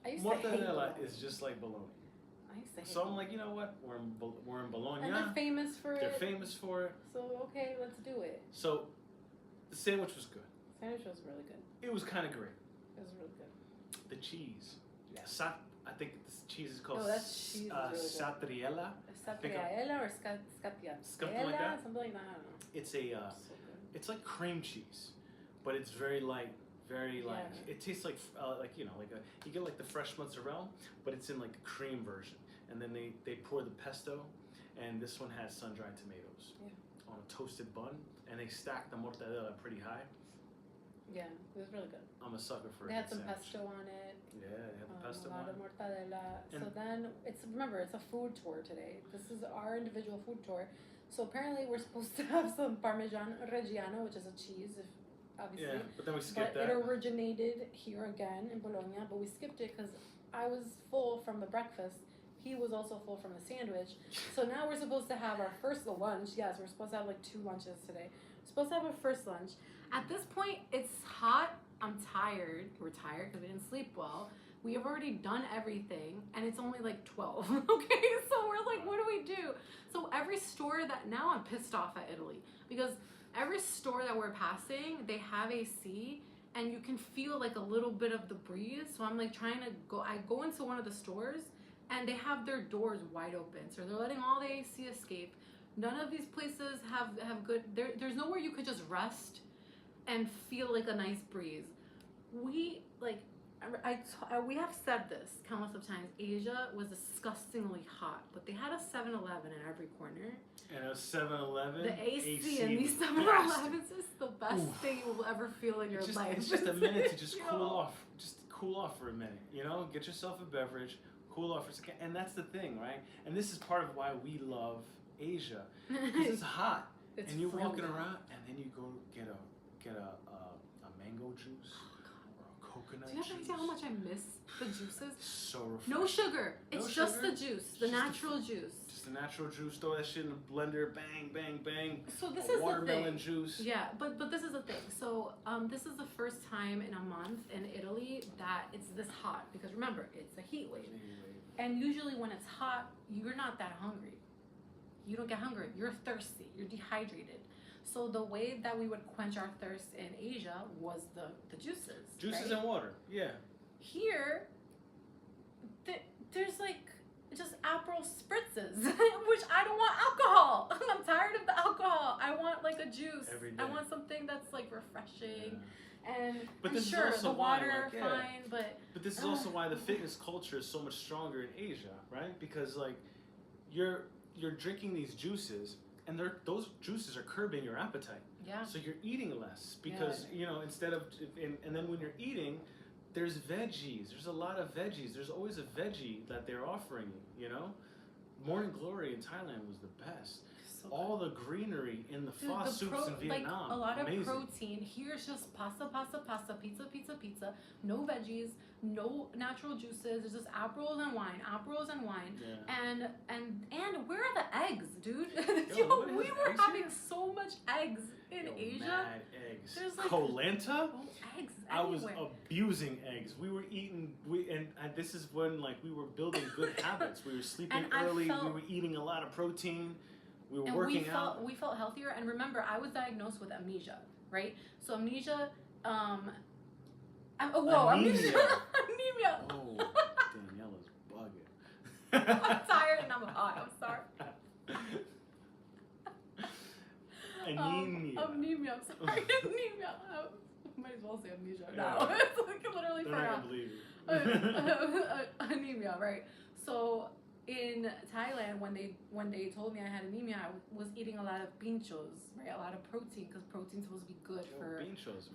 I used to hate
Mortadella is just like bologna.
I used to hate
So I'm like, you know what? We're in Bologna.
And they're famous for it.
They're famous for it.
So okay, let's do it.
So the sandwich was good.
Sandwich was really good.
It was kind of great.
It was really good.
The cheese. Yeah. I think this cheese is called
cheese is really
Satriella.
Satriella or Scatiella?
Something like that.
Something like that. I don't know.
It's a. It's like cream cheese, but it's very light. Very like it tastes like you get like the fresh mozzarella, but it's in like a cream version. And then they pour the pesto, and this one has sun-dried tomatoes on a toasted bun, and they stack the mortadella pretty high.
Yeah, it was really good.
I'm a sucker for it.
They had some pesto on it.
Yeah, they had the pesto
on it. A lot of mortadella.
And
so then, it's a food tour today. This is our individual food tour. So apparently we're supposed to have some Parmesan Reggiano, which is a cheese, obviously.
Yeah, but then we skipped
that.
It
originated here again in Bologna, but we skipped it because I was full from the breakfast. He was also full from the sandwich. So now we're supposed to have our first lunch. Yes, we're supposed to have like 2 lunches today. We're supposed to have our first lunch. At this point, it's hot. I'm tired. We're tired because we didn't sleep well. We have already done everything, and it's only like 12. Okay, so we're like, what do we do? So every store now I'm pissed off at Italy because every store that we're passing, they have AC, and you can feel like a little bit of the breeze. So I'm like trying to go. I go into one of the stores, and they have their doors wide open, so they're letting all the AC escape. None of these places have good. There's nowhere you could just rest and feel like a nice breeze. We have said this countless of times. Asia was disgustingly hot, but they had a 7-Eleven in every corner.
And a 7-Eleven.
The AC in these 7-Elevens is the best thing you will ever feel in your life.
It's just a minute to just cool off. Just cool off for a minute. You know, get yourself a beverage, cool off for a second. And that's the thing, right? And this is part of why we love Asia, because it's hot. And you're walking around, and then you go get a mango juice. Coconut
Do you have any idea how much I miss the juices?
So refreshing.
No sugar. It's just the juice, the natural juice.
Just the natural juice. Throw that shit in a blender. Bang, bang, bang.
So this is
watermelon
the thing.
Juice.
Yeah, but this is the thing. So this is the first time in a month in Italy that it's this hot because remember it's a heat wave. And usually when it's hot, you're not that hungry. You don't get hungry. You're thirsty. You're dehydrated. So the way that we would quench our thirst in Asia was the juices.
Juices
right?
and water, yeah.
Here, there's like just Aperol spritzes, which I don't want alcohol. I'm tired of the alcohol. I want like a juice.
Every day.
I want something that's like refreshing. Yeah.
But this
sure,
is also
the water,
why,
fine, but
this is also why the fitness culture is so much stronger in Asia, right? Because like you're drinking these juices, and those juices are curbing your appetite.
Yeah.
So you're eating less because you know instead of and then when you're eating, there's veggies. There's a lot of veggies. There's always a veggie that they're offering you. You know, Morning Glory in Thailand was the best.
so
all the greenery in the pho soups in Vietnam.
Like a lot
Amazing.
of protein. Here's just pasta, pizza. No veggies, no natural juices. There's just Aperols and wine.
Yeah.
And where are the eggs, dude?
Yo,
we were having so much eggs in Asia.
Mad eggs.
There's like
Colanta.
Eggs
I was
everywhere.
abusing eggs. We were eating. And this is when like we were building good habits. We were sleeping early. We were eating a lot of protein. We were working out.
We felt healthier. And remember, I was diagnosed with amnesia, right? So amnesia. Amnesia. Anemia.
Oh, Daniela's bugging.
I'm tired and I'm hot. I'm sorry.
Anemia.
Anemia. I'm sorry. Anemia. Might as well say amnesia now. It's like literally
They're not gonna believe you.
Anemia, right? So in Thailand, when they told me I had anemia, I was eating a lot of pinchos, right? A lot of protein, because protein's supposed to be good for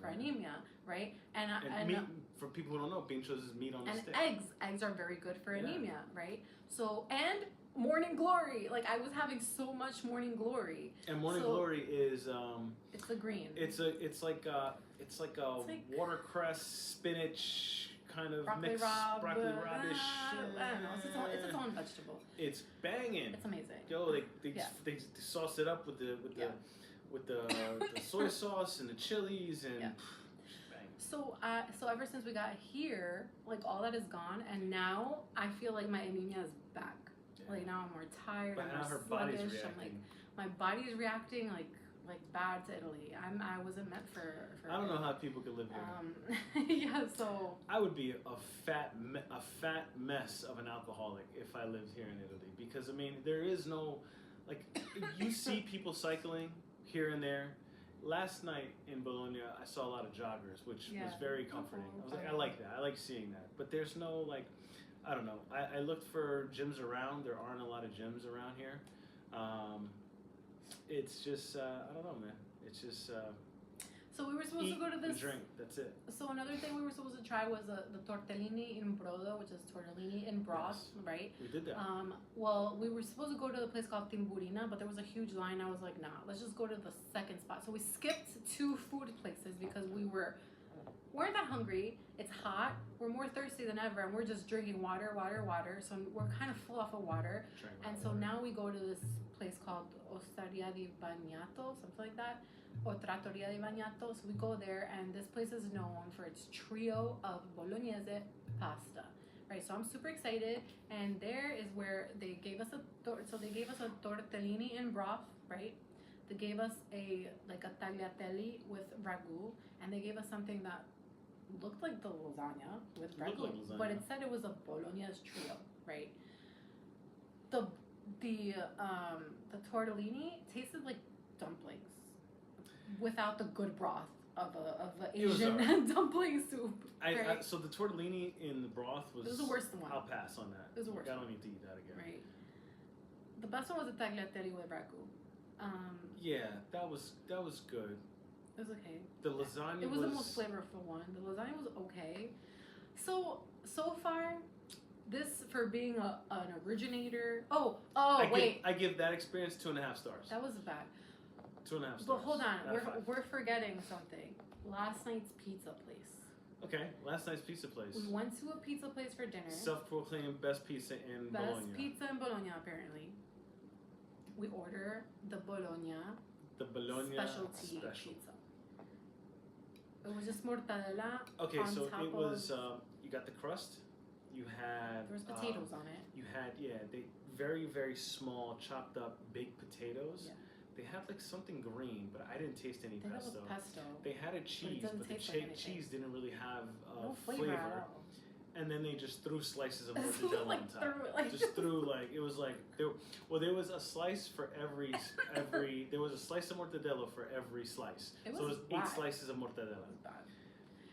anemia, right? And
meat, for people who don't know, pinchos is meat on the stick.
And eggs are very good for anemia, right? So, and morning glory, like I was having so much morning glory.
And morning glory is
it's a green.
It's like watercress, spinach. Kind of
broccoli
mixed broccoli radish.
I don't know. It's its own vegetable.
It's banging.
It's amazing.
Yo, they sauce it up with the soy sauce and the chilies and.
Yeah. So ever since we got here, like all that is gone, and now I feel like my anemia is back. Yeah. Like now I'm more tired.
But
I'm
now her
more
body's
sluggish.
reacting.
I'm like my body's reacting like bad to Italy. I wasn't meant for
I don't know how people could live there.
Yeah, so
I would be a fat mess of an alcoholic if I lived here in Italy, because I mean there is no, like, you see people cycling here and there. Last night in Bologna I saw a lot of joggers, which was very comforting. I was like, I like that. I like seeing that. But there's no, like, I don't know. I looked for gyms around. There aren't a lot of gyms around here. It's just, I don't know, man. It's just...
so we were supposed to go to this...
drink, that's it.
So another thing we were supposed to try was the tortellini in brodo, which is tortellini in broth, right?
We did that.
Well, we were supposed to go to the place called Timburina, but there was a huge line. I was like, nah, let's just go to the second spot. So we skipped 2 food places because we weren't that hungry. It's hot. We're more thirsty than ever, and we're just drinking water. So we're kind of full off of water. So now we go to this place called Osteria di Bagnato, something like that, or Trattoria di Bagnato. So we go there, and this place is known for its trio of bolognese pasta, right? So I'm super excited, and there is where they gave us they gave us a tortellini in broth, right? They gave us a tagliatelle with ragu, and they gave us something that looked like the lasagna with ragu, but it said it was a bolognese trio, right? The tortellini tasted like dumplings without the good broth of a Asian dumpling soup. Right?
So the tortellini in the broth was...
It was the worst one.
I'll pass on that.
It was the worst.
I don't need to eat that again.
Right. The best one was the tagliatelle with ragu.
Yeah, that was good.
It was okay.
The lasagna
was the most flavorful one. The lasagna was okay. So far, this for being an originator.
I give that experience 2.5 stars.
That was bad.
2.5 stars.
But hold on, we're forgetting something. Last night's pizza place.
Okay, last night's pizza place.
We went to a pizza place for dinner.
Self-proclaimed best pizza in Bologna.
Best pizza in Bologna, apparently. We order the Bologna. Specialty pizza. It was just mortadella.
Okay,
on
so
top
it was. You got the crust. You had.
There was potatoes on it.
You had they very, very small chopped up baked potatoes. Yeah. They had like something green, but I didn't taste any pesto. They had a cheese, but the cheese didn't really have
no flavor at all.
And then they just threw slices of mortadella on top. It was like there was a slice for every there was a slice of mortadella for every slice. So it was 8 slices of mortadella.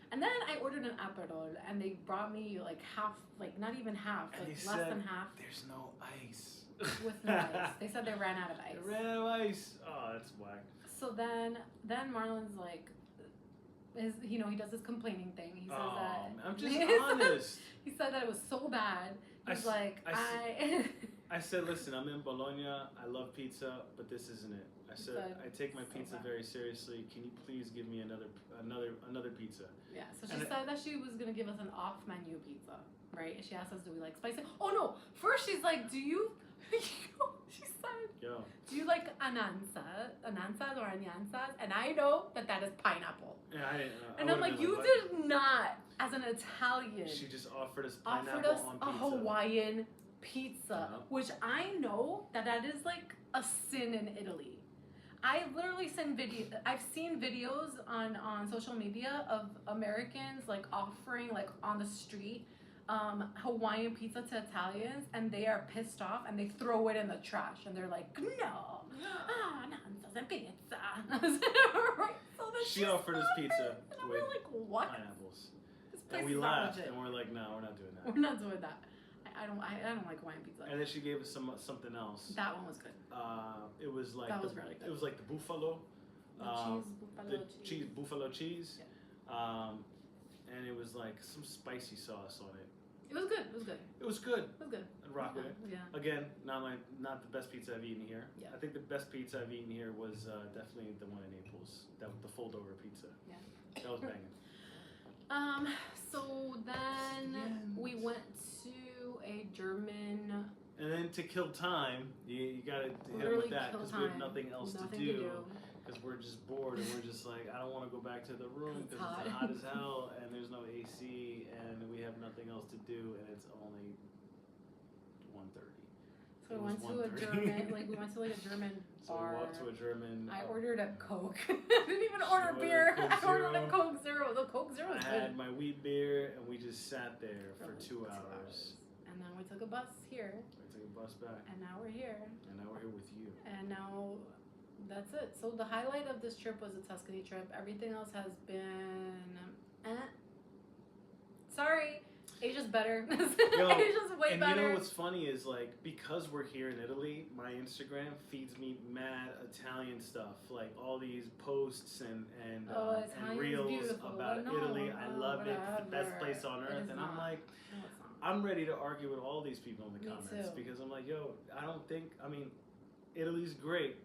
And then I ordered an Aperol, and they brought me like half, like not even half, like less than half.
There's no ice.
With no ice. They said they ran out of ice.
They ran out of ice. Oh, that's whack.
So then Marlon's like, he does this complaining thing. He says that.
I'm just honest.
He said that it was so bad. He's like,
I said, listen, I'm in Bologna. I love pizza, but this isn't it. I said, I take my pizza very seriously. Can you please give me another pizza?
Yeah. So she said that she was gonna give us an off-menu pizza, right? She asked us, do we like spicy? Oh no! First she's like, do you? She said,
yo,
do you like anansas or anyansas? And I know that is pineapple.
Yeah, I didn't.
And I'm like, you did not, as an Italian.
She just offered us pineapple on pizza.
A Hawaiian pizza, which I know that is like a sin in Italy. I literally I've seen videos on social media of Americans like offering like on the street Hawaiian pizza to Italians, and they are pissed off and they throw it in the trash and they're like, no, nonsense and pizza. Right? So
she offered us pizza with
like, what?
Pineapples, and we laughed and we're like, no, we're not doing that.
We're not doing that. I don't like Hawaiian pizza.
And then she gave us something else.
That one was good.
It was like
that was really good.
It was like the buffalo, buffalo cheese,
yeah.
And it was like some spicy sauce on it.
It was good. It was good.
It was good.
It was good.
I'd rock with it.
Yeah.
Again, not the best pizza I've eaten here.
Yeah.
I think the best pizza I've eaten here was definitely the one in Naples. That the fold over pizza.
Yeah.
That was banging.
So then we went to a German.
And then to kill time, you gotta hit them with that because we have nothing else to do. Because we're just bored and we're just like, I don't want to go back to the room because it's hot as hell and there's no AC and we have nothing else to do and it's only 1:30.
So we went to a German, we went to a German bar.
So we walked to a German.
I ordered a Coke. I didn't even order beer. I ordered a Coke Zero. The Coke Zero was good.
I had my wheat beer and we just sat there for 2 hours.
And then we took a bus here.
We took a bus back.
And now we're here.
And now we're here with you.
And now that's it. So the highlight of this trip was the Tuscany trip. Everything else has been sorry. Asia's better. Asia's way better.
And you know what's funny is like because we're here in Italy, my Instagram feeds me mad Italian stuff, like all these posts and reels about Italy. I love it. It's the best place on earth. And I'm like, I'm ready to argue with all these people in the comments because I'm like, yo, I mean, Italy's great.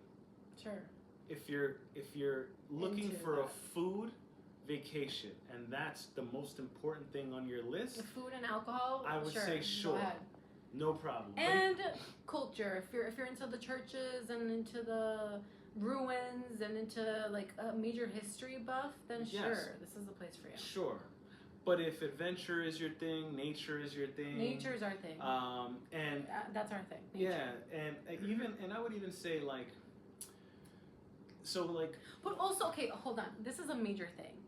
Sure.
If you're looking for a food vacation and that's the most important thing on your list,
the food and alcohol,
I would say sure, no problem.
And culture, if you're into the churches and into the ruins and into like a major history buff, then sure, this is the place for you.
Sure. But if adventure is your thing, nature is your thing.
Nature's our thing.
And
that's our thing. Nature.
Yeah, and I would even say like. So like.
But also, okay, hold on. This is a major thing.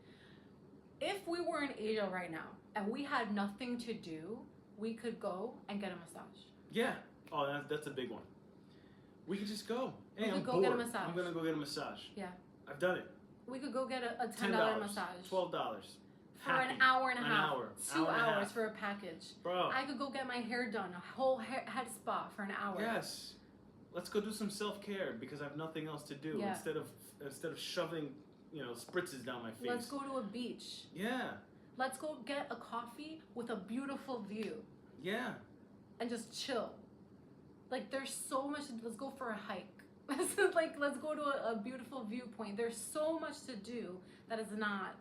If we were in Asia right now and we had nothing to do, we could go and get a massage.
Yeah. Oh, that's a big one. We could just go. Hey,
we could
I'm
go
bored.
get a massage.
I'm gonna go get a massage.
Yeah.
I've done it.
We could go get a $10 massage.
$12.
For an hour and a half. 2 hours for a package.
Bro.
I could go get my hair done, a whole head spa for an hour.
Yes. Let's go do some self-care because I have nothing else to do instead of shoving, spritzes down my face.
Let's go to a beach.
Yeah.
Let's go get a coffee with a beautiful view.
Yeah.
And just chill. Like there's so much. Let's go for a hike. Let's go to a beautiful viewpoint. There's so much to do that is not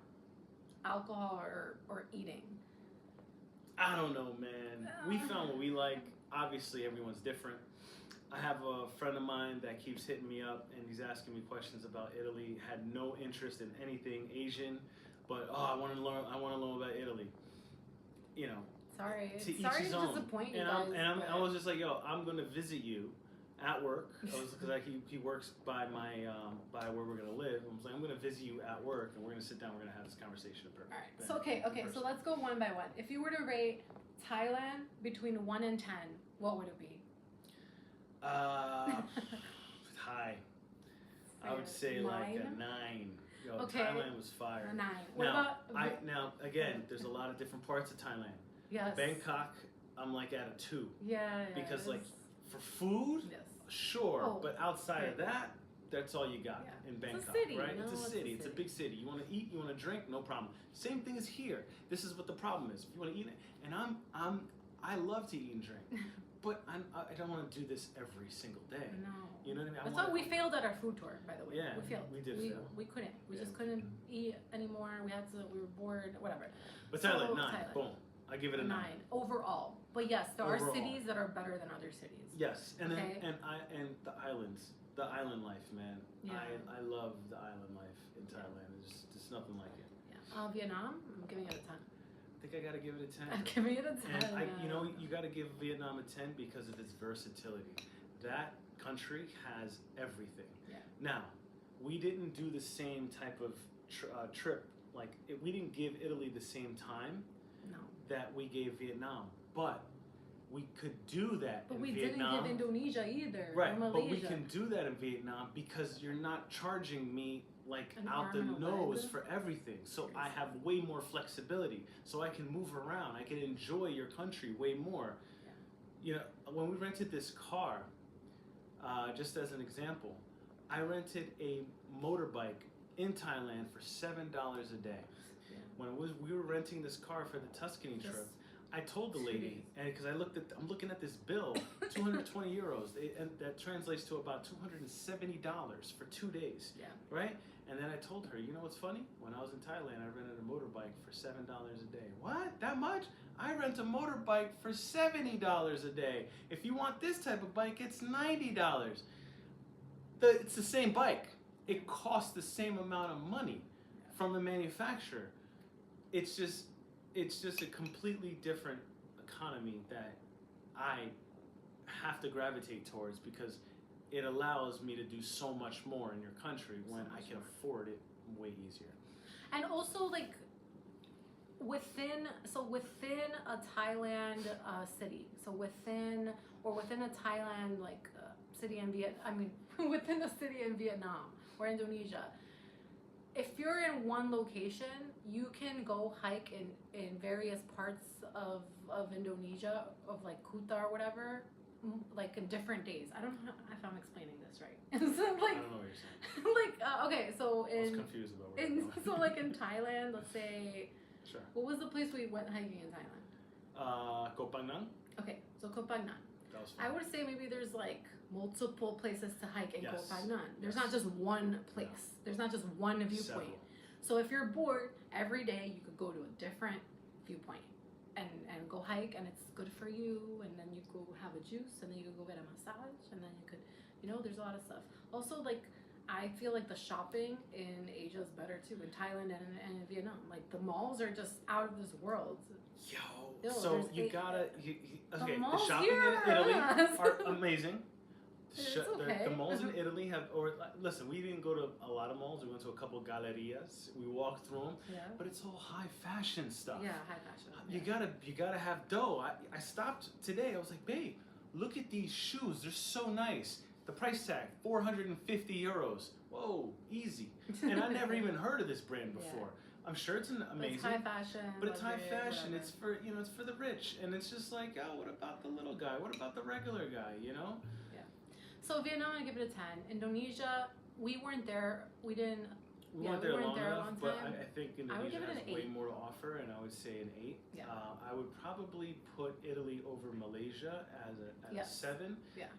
alcohol or eating.
I don't know, man. We found what we like. Obviously, everyone's different. I have a friend of mine that keeps hitting me up and he's asking me questions about Italy. Had no interest in anything Asian, but I want to learn about Italy.
Sorry
to
to disappoint you
guys.
And
I was just like, yo, I'm gonna visit you at work. Because he works by by where we're gonna live. I was like, I'm gonna visit you at work and we're gonna sit down. We're gonna have this conversation.
All right. So okay. So let's go one by one. If you were to rate Thailand between 1 and 10, what would it be?
High. I would say
9?
like a 9. Yo, okay. Thailand was fire.
A 9. What
now again, there's a lot of different parts of Thailand.
Yes.
Bangkok, I'm like at a 2.
Yeah.
Because like for food, sure, but outside of that, that's all you got in Bangkok,
it's a city,
right? It's a city. It's a big city. You want to eat, you want to drink, no problem. Same thing as here. This is what the problem is. If you want to eat it, and I love to eat and drink. but I don't want to do this every single day.
No.
You know what I mean?
That's why we failed at our food tour, by the way.
Yeah,
we failed.
We did fail.
We couldn't. We just couldn't eat anymore. We were bored, whatever.
But Thailand, 9. Boom. I give it a 9.
Overall. But yes, there
Overall.
are cities that are better than other cities.
Yes, and then and the islands, the island life, man.
Yeah.
I love the island life in Thailand. There's just nothing like it.
Yeah. Vietnam, I'm giving it a 10.
I think I gotta give it a 10.
I'm giving it a 10.
And you gotta give Vietnam a 10 because of its versatility. That country has everything.
Yeah.
Now, we didn't do the same type of trip. Like, we didn't give Italy the same time that we gave Vietnam. But we could do that in Vietnam. But we didn't
give Indonesia either.
Right, but we can do that in Vietnam because you're not charging me like out the nose for everything. So I have way more flexibility. So I can move around. I can enjoy your country way more. Yeah. You know, when we rented this car, just as an example, I rented a motorbike in Thailand for $7 a day. Yeah. When we were renting this car for the Tuscany trip, I told the lady, and because I'm looking at this bill, 220 euros, and that translates to about $270 for 2 days. Yeah. Right? And then I told her, you know what's funny? When I was in Thailand, I rented a motorbike for $7 a day. What? That much? I rent a motorbike for $70 a day. If you want this type of bike, it's $90. It's the same bike. It costs the same amount of money from the manufacturer. It's just a completely different economy that I have to gravitate towards because it allows me to do so much more in your country when I can afford it way easier. And
also, like, within a Thailand city, within a Thailand like city in within a city in Vietnam or Indonesia, if you're in one location, you can go hike in various parts of Indonesia, of like Kuta or whatever, like in different days. I don't know if I'm explaining this right. So like, I don't know what you're saying. Okay, so I was confused about where so like in Thailand, let's say, sure. What was the place we went hiking in Thailand?
Koh Phangan.
Okay, so Koh Phangan.
That was fun.
I would say maybe there's like multiple places to hike in Koh Phangan. There's not just one place. No. There's not just one viewpoint. Several. So if you're bored, every day you could go to a different viewpoint and go hike, and it's good for you, and then you go have a juice, and then you can go get a massage, and then you could, there's a lot of stuff. Also, like, I feel like the shopping in Asia is better too, in Thailand and in Vietnam. Like, the malls are just out of this world.
Yo, so you gotta, the shopping in Italy are amazing. The malls in Italy listen, we didn't go to a lot of malls. We went to a couple gallerias. We walked through them, but it's all high fashion stuff.
Yeah, high fashion.
You gotta have dough. I stopped today. I was like, babe, look at these shoes. They're so nice. The price tag, 450 euros. Whoa, easy. And I never even heard of this brand before. I'm sure it's amazing.
It's high fashion.
But it's high fashion. Whatever. It's for it's for the rich. And it's just like, oh, what about the little guy? What about the regular guy?
So Vietnam, I give it a 10. Indonesia, we weren't there. We didn't.
We weren't there long enough, but I think Indonesia has way more to offer, and I would say an 8. Yeah. I would probably put Italy over Malaysia at a 7,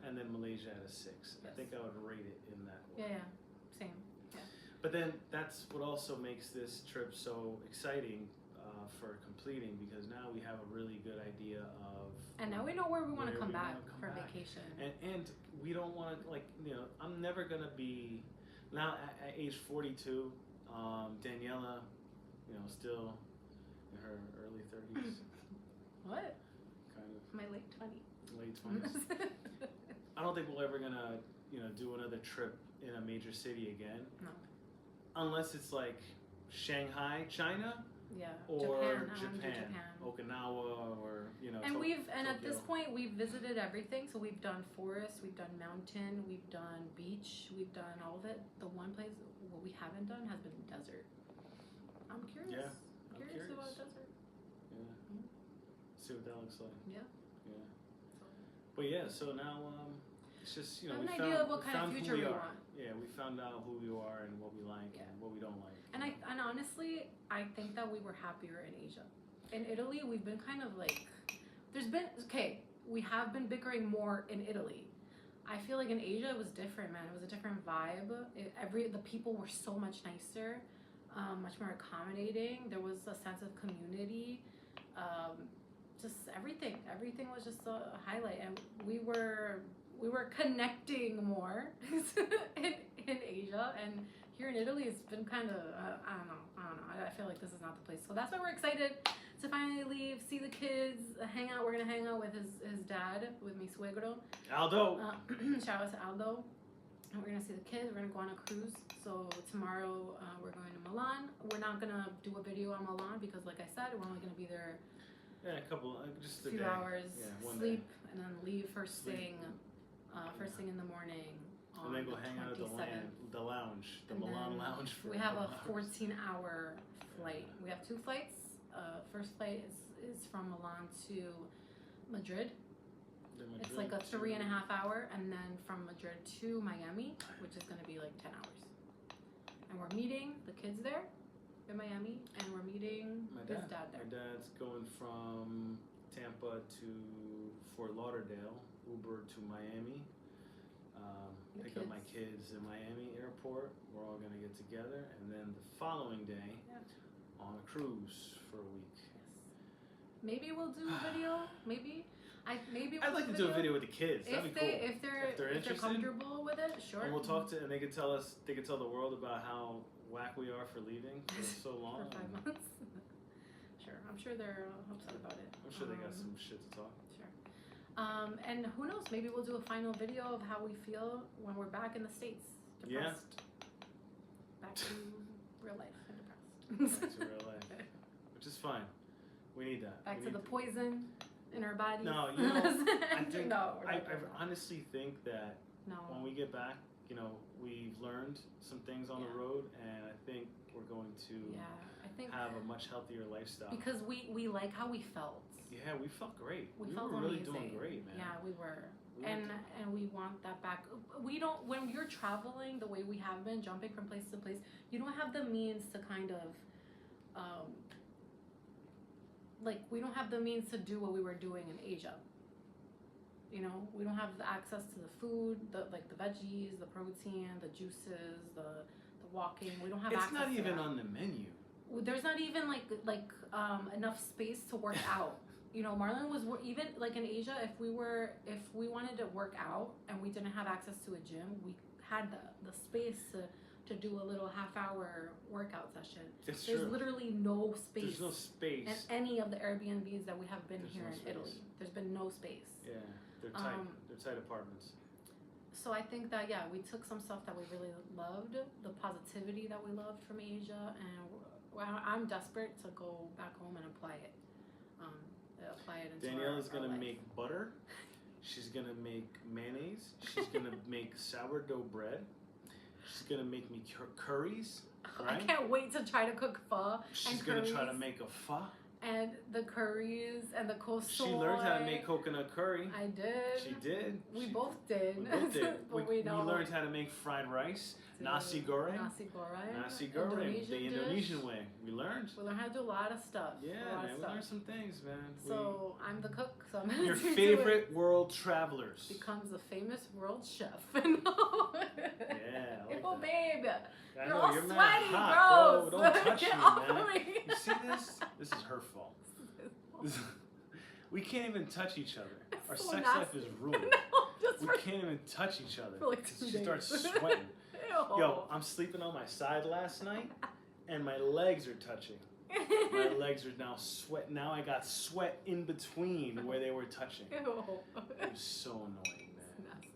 and then Malaysia at a 6. Yes. I think I would rate it in that way.
Yeah, same. Yeah.
But then that's what also makes this trip so exciting for completing, because now we have a really good idea of.
And now we know where we want to come back for vacation.
And we don't want to, like, I'm never going to be, now at age 42, Daniela, still in her early 30s.
What?
Kind of.
My late 20s.
Late 20s. I don't think we're ever going to, do another trip in a major city again.
No.
Unless it's like Shanghai, China.
Yeah,
or Japan, Okinawa, or
And
Tokyo.
At this point we've visited everything. So we've done forest, we've done mountain, we've done beach, we've done all of it. The one place what we haven't done has been desert. I'm curious.
Yeah,
I'm curious about desert.
Yeah. Mm-hmm. See what that looks like.
Yeah.
Yeah. But yeah, so now it's just
we found idea of what kind of future we want.
Yeah, we found out who we are and what we like and what we don't like.
And honestly, I think that we were happier in Asia. In Italy, we've been kind of like, there's been, we have been bickering more in Italy. I feel like in Asia it was different, man. It was a different vibe. The people were so much nicer, much more accommodating. There was a sense of community. Just everything was just a highlight, and we were connecting more in Asia, and here in Italy it's been kind of I don't know. I feel like this is not the place, so that's why we're excited to finally leave, see the kids, hang out. We're gonna hang out with his dad, with mi suegro,
Aldo.
Shout out to Aldo. And we're gonna see the kids. We're gonna go on a cruise. So tomorrow we're going to Milan. We're not gonna do a video on Milan because, like I said, we're only gonna be there.
Yeah, a couple, just a
few
day.
hours,
one
sleep,
day.
and then leave first thing in the morning.
And then go hang out at the lounge, the Milan lounge.
We have a 14-hour flight. We have 2 flights. First flight is from Milan to Madrid. It's like a 3.5 hour, and then from Madrid to Miami, which is going to be like 10 hours. And we're meeting the kids there in Miami, and we're meeting his dad there.
My dad's going from Tampa to Fort Lauderdale, Uber to Miami. Pick up my kids in Miami airport. We're all gonna get together, and then the following day on a cruise for a week.
Yes. Maybe we'll do a video.
I'd like to do a video with the kids. That'd be cool.
If they're comfortable with it, sure.
And we'll talk and they could tell the world about how whack we are for leaving for so long.
For 5 months. Sure, I'm sure they're upset about it.
I'm sure they got some shit to talk.
Sure. And who knows? Maybe we'll do a final video of how we feel when we're back in the States. Depressed. Yeah. Back to real life and depressed.
Back to real life, which is fine. We need that.
Back to the poison in our bodies.
No, I honestly think that when we get back, we've learned some things on the road, and I think we're going to have a much healthier lifestyle.
Because we like how we felt.
Yeah, we felt great.
We
were really doing great, man.
Yeah, we were. And we want that back. We don't, when you're traveling the way we have been, jumping from place to place, you don't have the means to kind of, we don't have the means to do what we were doing in Asia. We don't have the access to the food, the veggies, the protein, the juices, the walking. We don't have access to that.
It's not even on the menu.
There's not even enough space to work out. Marlon was even in Asia. If we wanted to work out and we didn't have access to a gym, we had the space to do a little half-hour workout session. There's literally no space.
There's no space
in any of the Airbnbs that we have been here in Italy. There's been no space.
Yeah, they're tight. They're tight apartments.
So I think that we took some stuff that we really loved, the positivity that we loved from Asia, and I'm desperate to go back home and apply it. Into
Danielle is gonna
life.
make butter. She's gonna make mayonnaise. She's gonna make sourdough bread. She's gonna make me curries. Right?
I can't wait to try to cook pho.
She's gonna try to make a pho.
And the curries and the coleslaw.
She learned how to make coconut curry.
I did.
She did.
We both did.
But we learned how to make fried rice, nasi goreng.
Nasi
goreng, the Indonesian way. We learned.
We learned how to do a lot of stuff.
Yeah, man, we learned some things, man.
So I'm the cook. So I'm
your favorite world travelers
becomes a famous world chef.
Yeah.
Oh, babe.
I
You're
know,
all
you're
sweaty,
mad hot, bro. Don't touch me, man. You see this? This is her fault. We can't even touch each other. Our sex life is ruined. We can't even touch each other. She starts sweating. Yo, I'm sleeping on my side last night, and my legs are touching. My legs are now sweat. Now I got sweat in between where they were touching. It was so annoying, man.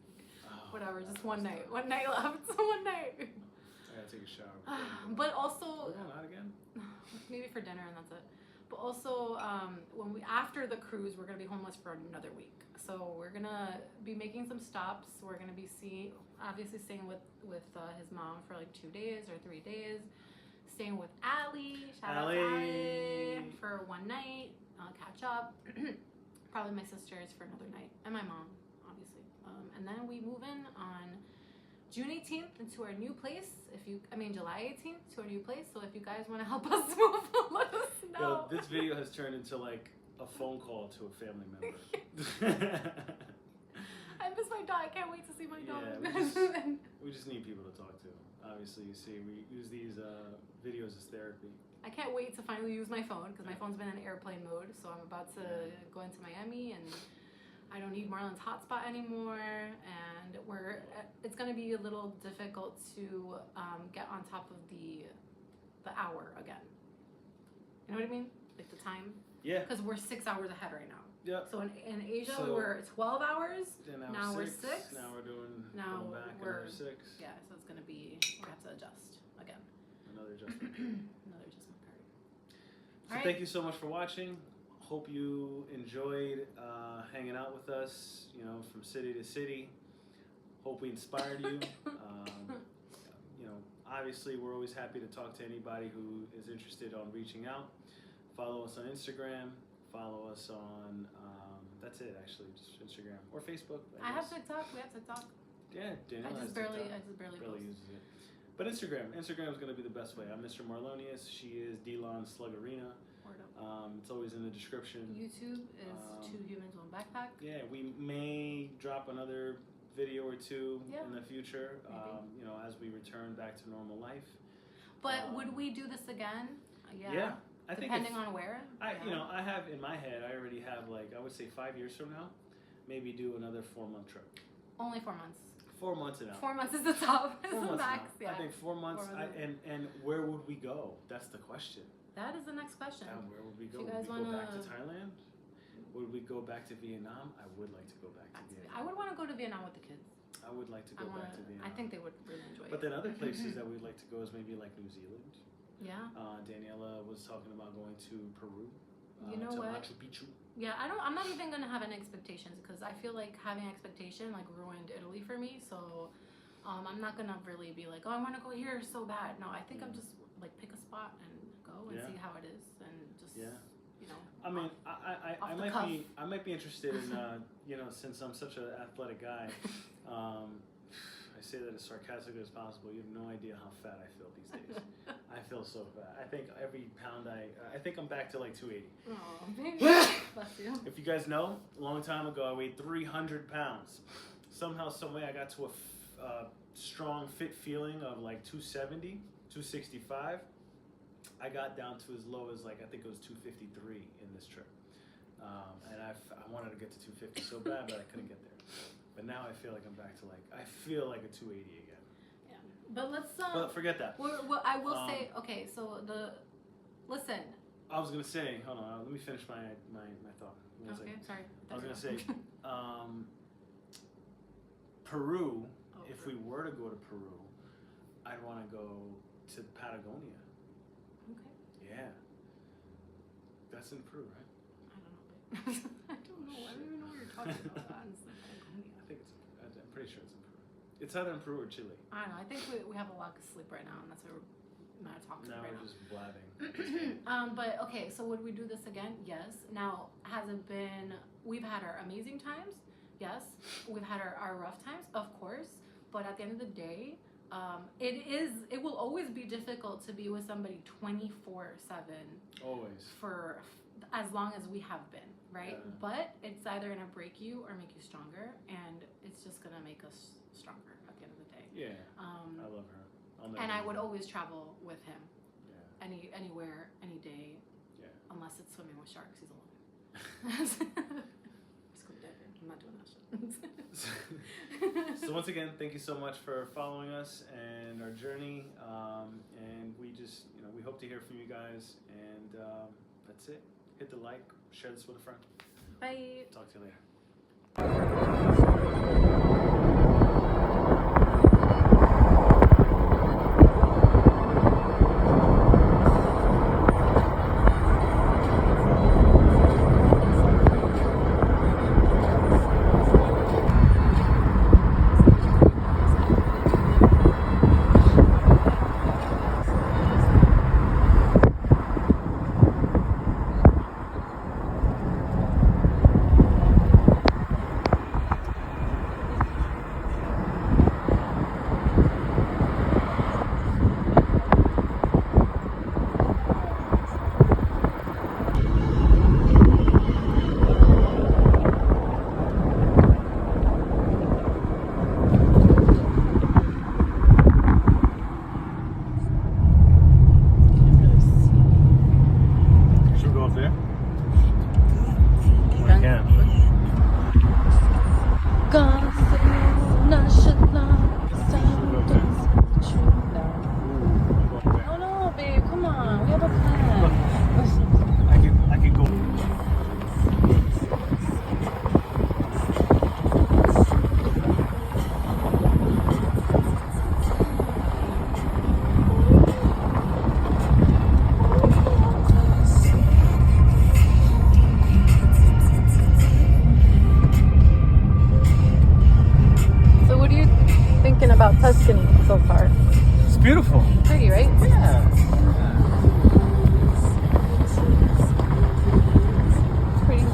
Whatever, just one night. One night left. One night.
I gotta take a shower.
But also,
we're going out again?
Maybe for dinner and that's it. But also, after the cruise, we're gonna be homeless for another week. So we're gonna be making some stops. We're gonna be staying with his mom for 2 days or 3 days. Staying with Allie. Shout out to Allie for one night. Catch up. Probably my sisters for another night, and my mom, obviously. And then we move in on June 18th into our new place. July 18th to our new place. So if you guys want to help us move, let us know.
Yo, this video has turned into a phone call to a family member.
I miss my dog. I can't wait to see my dog.
Yeah, we just need people to talk to. Obviously, you see, we use these videos as therapy.
I can't wait to finally use my phone because my phone's been in airplane mode. So I'm about to go into Miami and I don't need Marlon's hotspot anymore. And it's going to be a little difficult to get on top of the hour again. You know what I mean? Like the time?
Yeah.
Because we're 6 hours ahead right now.
Yeah.
So in Asia, we're 12 hours. Now we're 6.
Now we're going back another 6.
Yeah, so it's going to be, we have to adjust again.
Another adjustment.
Another adjustment period.
So thank you so much for watching. Hope you enjoyed hanging out with us, you know, from city to city. Hope we inspired you. You know, obviously we're always happy to talk to anybody who is interested on reaching out. Follow us on Instagram. Follow us on, that's it actually, just Instagram or Facebook.
I have TikTok. We have TikTok.
Yeah, Danielle
I just barely
uses it. But Instagram is going to be the best way. I'm Mr. Marlonius. She is Delon Sluggerina. It's always in the description.
YouTube is 2 Humans, 1 Backpack.
Yeah, we may drop another video or 2 in the future, you know, as we return back to normal life.
But would we do this again?
Yeah. I think
depending on where?
You know, I have in my head, I already have like, I would say 5 years from now, maybe do another 4-month trip.
Only 4 months.
4 months enough.
4 months is the top.
4 months
max. Yeah.
I think 4 months. And where would we go? That's the question.
That is the next question.
Where would we go?
Would
we go back to Thailand? Would we go back to Vietnam? I would like to go back to Vietnam.
I would want to go to Vietnam with the kids.
I would like to go back to Vietnam.
I think they would really enjoy it.
But then other places that we'd like to go is maybe like New Zealand.
Yeah.
Daniela was talking about going to Peru.
You know
to
what?
Machu Picchu.
Yeah, I'm not even gonna have any expectations because I feel like having expectation like ruined Italy for me. So, I'm not gonna really be like, oh, I want to go here so bad. No, I think I'm just like pick a spot and go and see how it is and just you know.
I mean, I might be interested in you know, since I'm such an athletic guy. I say that as sarcastically as possible. You have no idea how fat I feel these days. I feel so fat. I think every pound I think I'm back to like 280.
Oh, baby. Bless you.
If you guys know, a long time ago I weighed 300 pounds. Somehow, someway I got to a strong, fit feeling of like 270, 265. I got down to as low as like, I think it was 253 in this trip. And I wanted to get to 250 so bad, but I couldn't get there. But now I feel like I'm back to like, I feel like a 280 again.
Yeah. But let's
but forget that.
Well, I will say, okay, so listen.
I was gonna say, hold on, let me finish my thought.
Okay, sorry.
I was gonna say, Peru. If we were to go to Peru, I'd want to go to Patagonia. Okay. Yeah. That's in Peru, right?
I don't know. I don't know. I don't even know what you're talking about. Honestly, Patagonia.
I think I'm pretty sure it's in Peru. It's either in Peru or Chile.
I don't know. I think we have a lack of sleep right now, and that's why we're not talking right now.
Now we're just blabbing.
But okay, so would we do this again? Yes. Now, has it been? We've had our amazing times. Yes. We've had our rough times, of course. But at the end of the day, it will always be difficult to be with somebody 24/7.
Always.
For as long as we have been, right?
Yeah.
But it's either gonna break you or make you stronger, and it's just gonna make us stronger at the end of the day.
Yeah. I love her.
And I would always travel with him.
Yeah.
Anywhere, any day.
Yeah.
Unless it's swimming with sharks, he's alone. I'm not doing that shit.
So once again, thank you so much for following us and our journey. And we just, you know, we hope to hear from you guys. And that's it. Hit the like, share this with a friend.
Bye.
Talk to you later. can.
Oh no, babe, come on. We have a plan.
I can go.
So what are you thinking about Tuscany so far?
It's beautiful.
Pretty, right?
Yeah.
Pretty.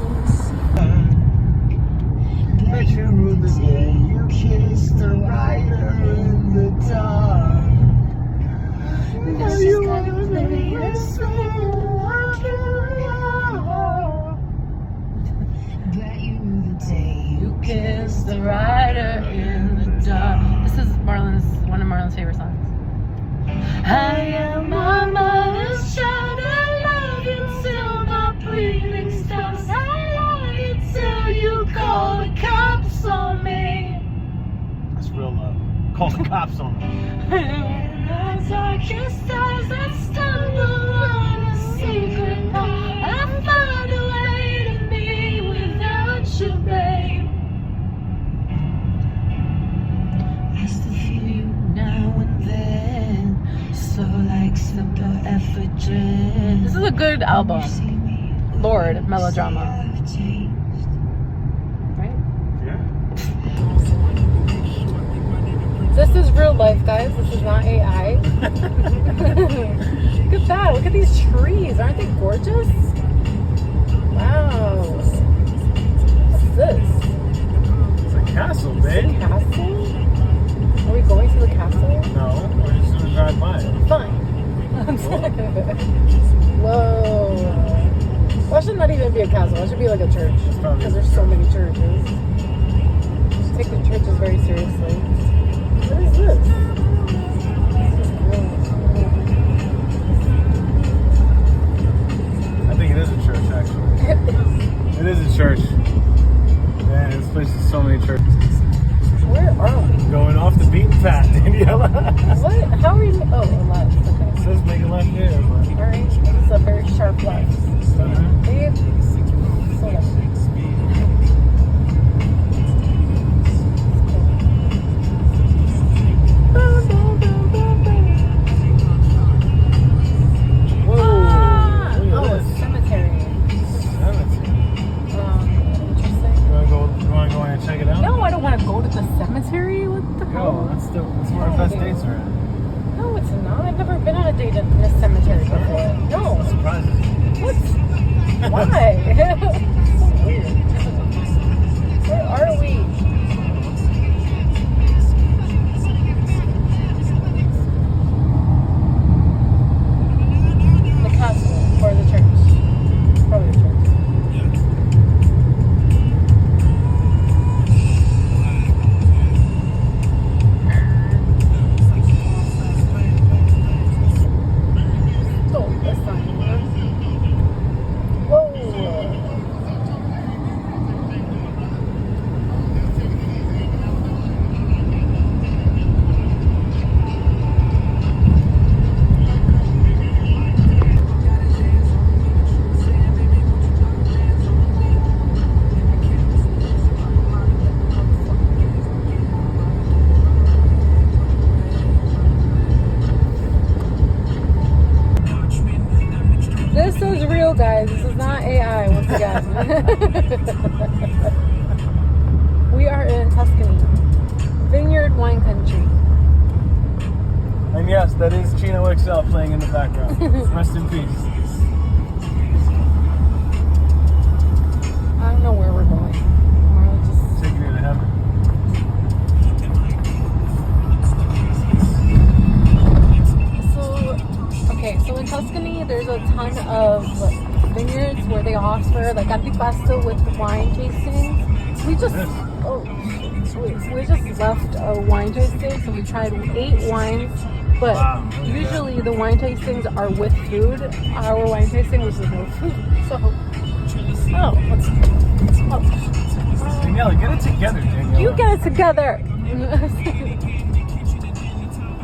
Bet you rue the day you kissed the rider in the dark. Now you wanna play a song. Bet you rue the day you kissed the rider in the dark.
This is one of Marlon's favorite songs.
I am my mother's child. I love you till my breathing stops. I love you till you call the cops on me.
That's real love. Call the cops on me.
And the darkest times I stumble on a secret path. I find a way to be without you, babe. I still feel you now and then, so like simple effortless.
This is a good album. Lord, melodrama. Right?
Yeah.
This is real life, guys. This is not AI. Look at that. Look at these trees. Aren't they gorgeous? Wow. What's this?
It's a castle,
Is it
babe.
a castle? Are we going to the castle?
No, we're just gonna drive by it.
Fine. Whoa. Why should not even be a castle? It should be like a church. Because there's so many churches. Just take the churches very seriously. What is this?
I think it is a church, actually. It is a church. Man, this place is so many churches.
Where are we?
Going off the beaten path, Daniela.
What? How are we? Oh, left.
It
Okay.
says make a left here, but...
Alright. It's a very sharp left. Babe. So left.
Whoa!
Ah!
Look at
Oh,
this.
cemetery. Interesting.
You wanna go in and check it out?
No, I don't want to go to the cemetery. What the
Yo,
hell?
that's where our best dates are at.
No, it's not. I've never been on a date in a cemetery before. No.
Surprises.
What? Why? So weird. Where are we? The castle or the church? Probably the church. Oh, that's not here. Whoa! This is real, guys. This is not AI once again. We are in Tuscany, vineyard wine country.
And yes, that is Chino XL playing in the background. Rest in peace.
I don't know where we're going. We're just...
Taking you to heaven.
So in Tuscany, there's a ton of vineyards where they offer like antipasto with wine tastings. We just we just left a wine tasting, so we tried 8 wines. But usually the wine tastings are with food. Our wine tasting was with no food. So
together, Danielle.
You get it together.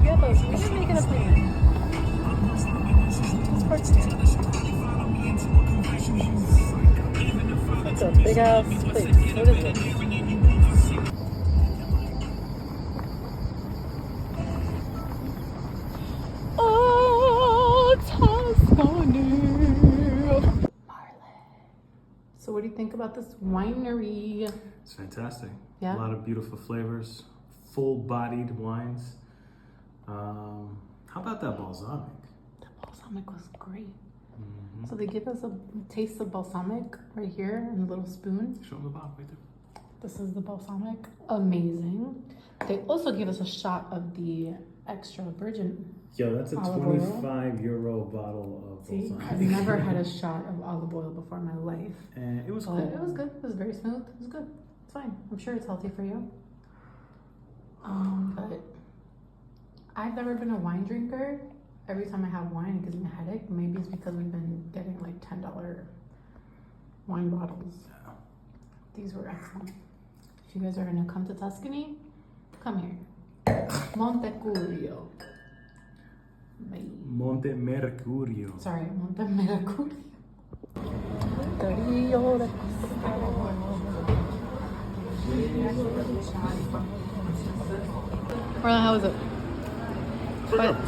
Yeah, but we didn't make an appointment. It's a big ass place. What is it? Oh, Tuscany. So what do you think about this winery?
It's fantastic.
Yeah.
A lot of beautiful flavors, full-bodied wines. How about that balsamic?
The balsamic was great. Mm-hmm. So they give us a taste of balsamic right here in a little spoon.
Show them the bottle right there.
This is the balsamic. Amazing. They also gave us a shot of the extra virgin.
Yo, that's a
olive
€25 bottle of balsamic.
I've never had a shot of olive oil before in my life.
And it was
But
cool.
it was good. It was very smooth. It was good. It's fine. I'm sure it's healthy for you. But I've never been a wine drinker. Every time I have wine, it gives me a headache. Maybe it's because we've been getting like $10 wine bottles.
Yeah.
These were excellent. If you guys are gonna come to Tuscany, come here. Montemercurio.
Montemercurio.
Sorry, Montemercurio. Marla, how is it?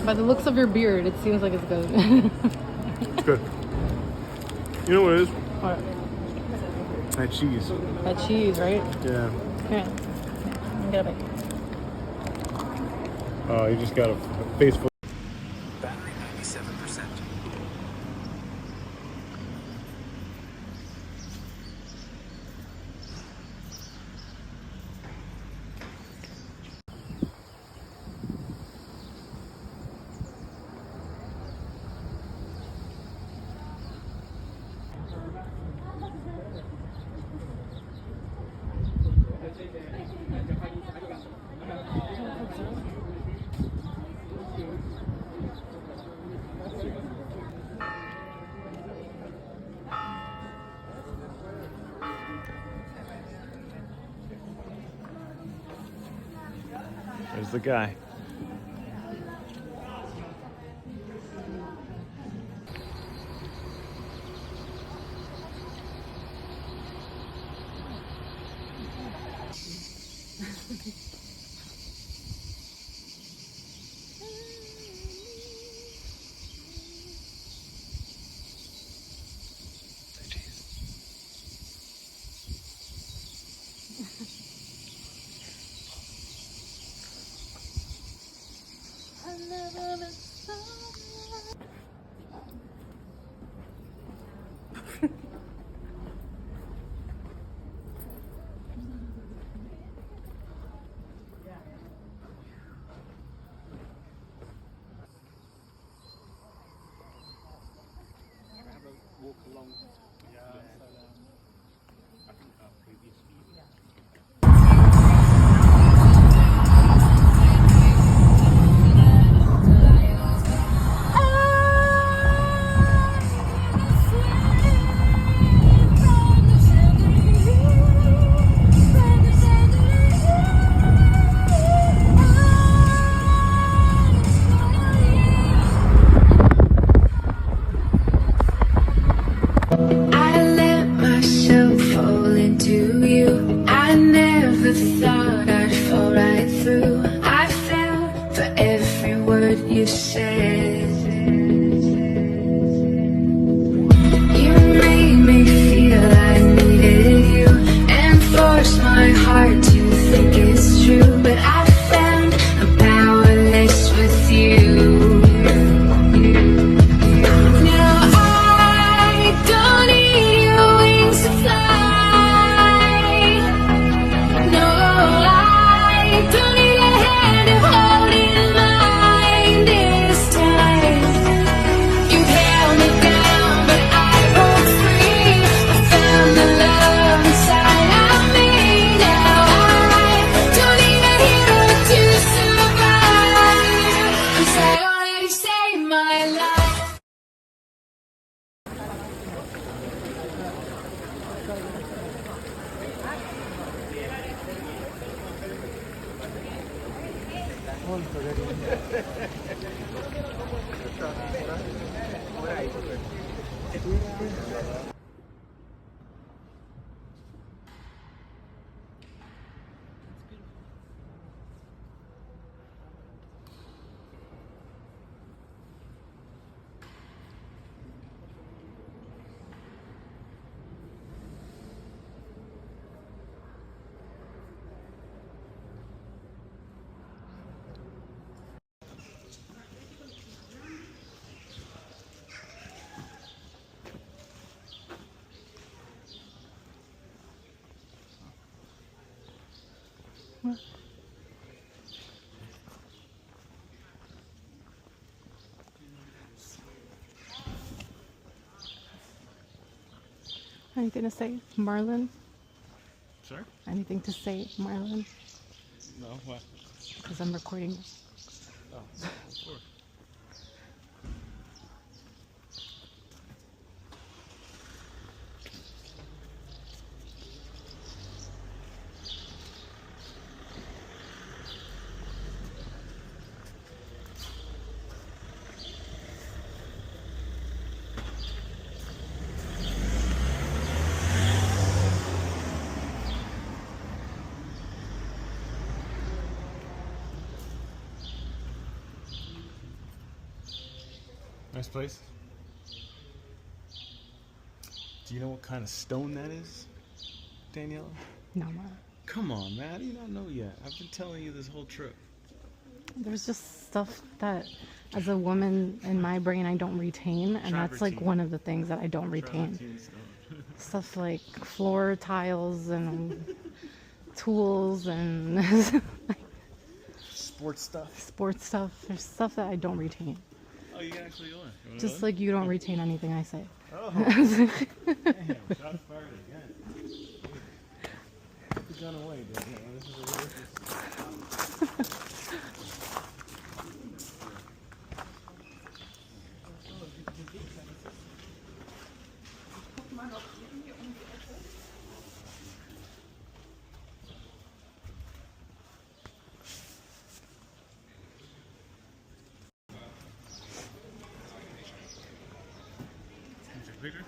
By the looks of your beard, it seems like it's good.
It's good. You know what it is?
What?
That cheese.
That cheese, right?
Yeah.
Here, get a bite.
Oh, you just got a face full.
Battery 97%.
There's the guy.
Walk along. Yeah. I think previously.
Molto carino.
Anything to say, Marlon?
Sorry?
Anything to say, Marlon?
No, what?
Because I'm recording.
Oh, of course. Nice place. Do you know what kind of stone that is, Daniela?
No, Marlon.
Come on, man. How do you not know yet? I've been telling you this whole trip.
There's just stuff that, as a woman in my brain, I don't retain, and that's like one of the things that I don't retain. Stuff like floor tiles and tools and
Sports stuff.
sports stuff. There's stuff that I don't retain.
Oh, you actually are. You
Just like you don't retain anything I say.
Oh, damn, shot fired again. Put the gun away, Daniela. This is a ridiculous. Bigger?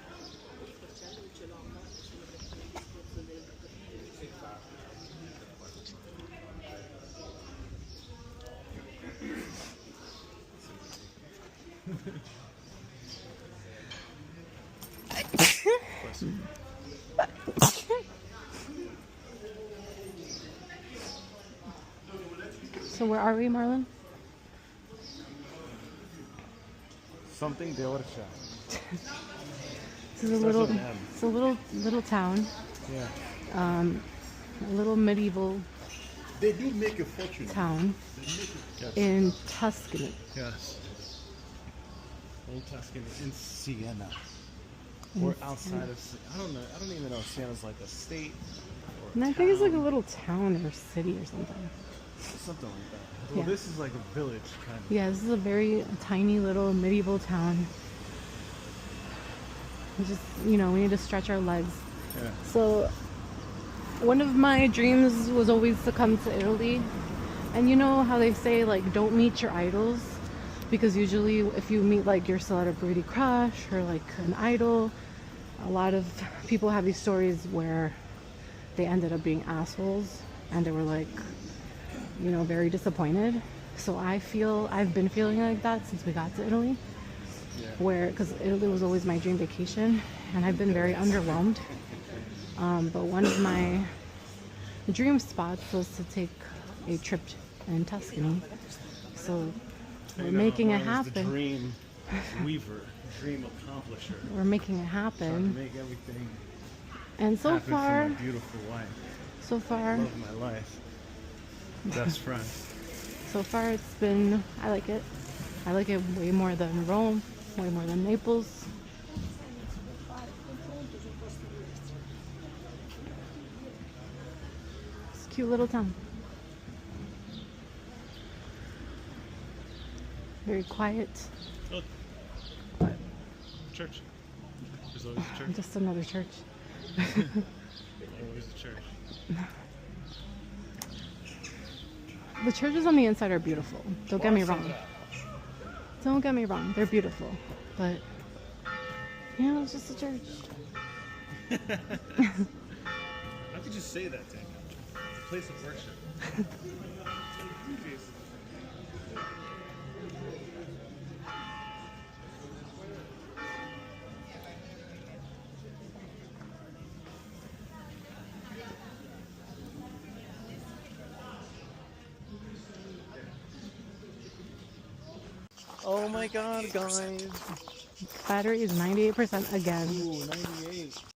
So where are we, Marlon?
Something de Orcia.
This is a little town.
Yeah.
A little medieval
They do make a fortune.
town
Yes.
in Tuscany.
Yes. Old Tuscany in Siena. Or outside of Siena. I don't know. I don't even know if Siena's like a state or
And I think it's like a little town or city or something.
something like that. Well,
Yeah.
this is like a village kind of.
Yeah, this is a very tiny little medieval town. We just, we need to stretch our legs.
Yeah.
So, one of my dreams was always to come to Italy. And you know how they say, like, don't meet your idols? Because usually if you meet, like, your celebrity crush or, like, an idol, a lot of people have these stories where they ended up being assholes. And they were, like, very disappointed. So I've been feeling like that since we got to Italy.
Yeah.
Because Italy was always my dream vacation, and I've been very underwhelmed. But one of my dream spots was to take a trip in Tuscany. So we're making it happen.
The dream weaver, dream accomplisher.
We're making it
Trying to
happen.
make everything
And so
happen
far,
for my beautiful wife.
so far,
Love of my life. Best friend.
it's been, I like it. I like it way more than Rome, way more than Naples. It's a cute little town. Very quiet.
Oh. Church. There's always a church.
Just another church.
Always a church.
The churches on the inside are beautiful. Don't get me wrong. Don't get me wrong. They're beautiful. But, you know, it's just a church.
How could you say that, Daniel? It's a place of worship. Oh my god, guys.
Battery is 98% again.
Ooh, 98.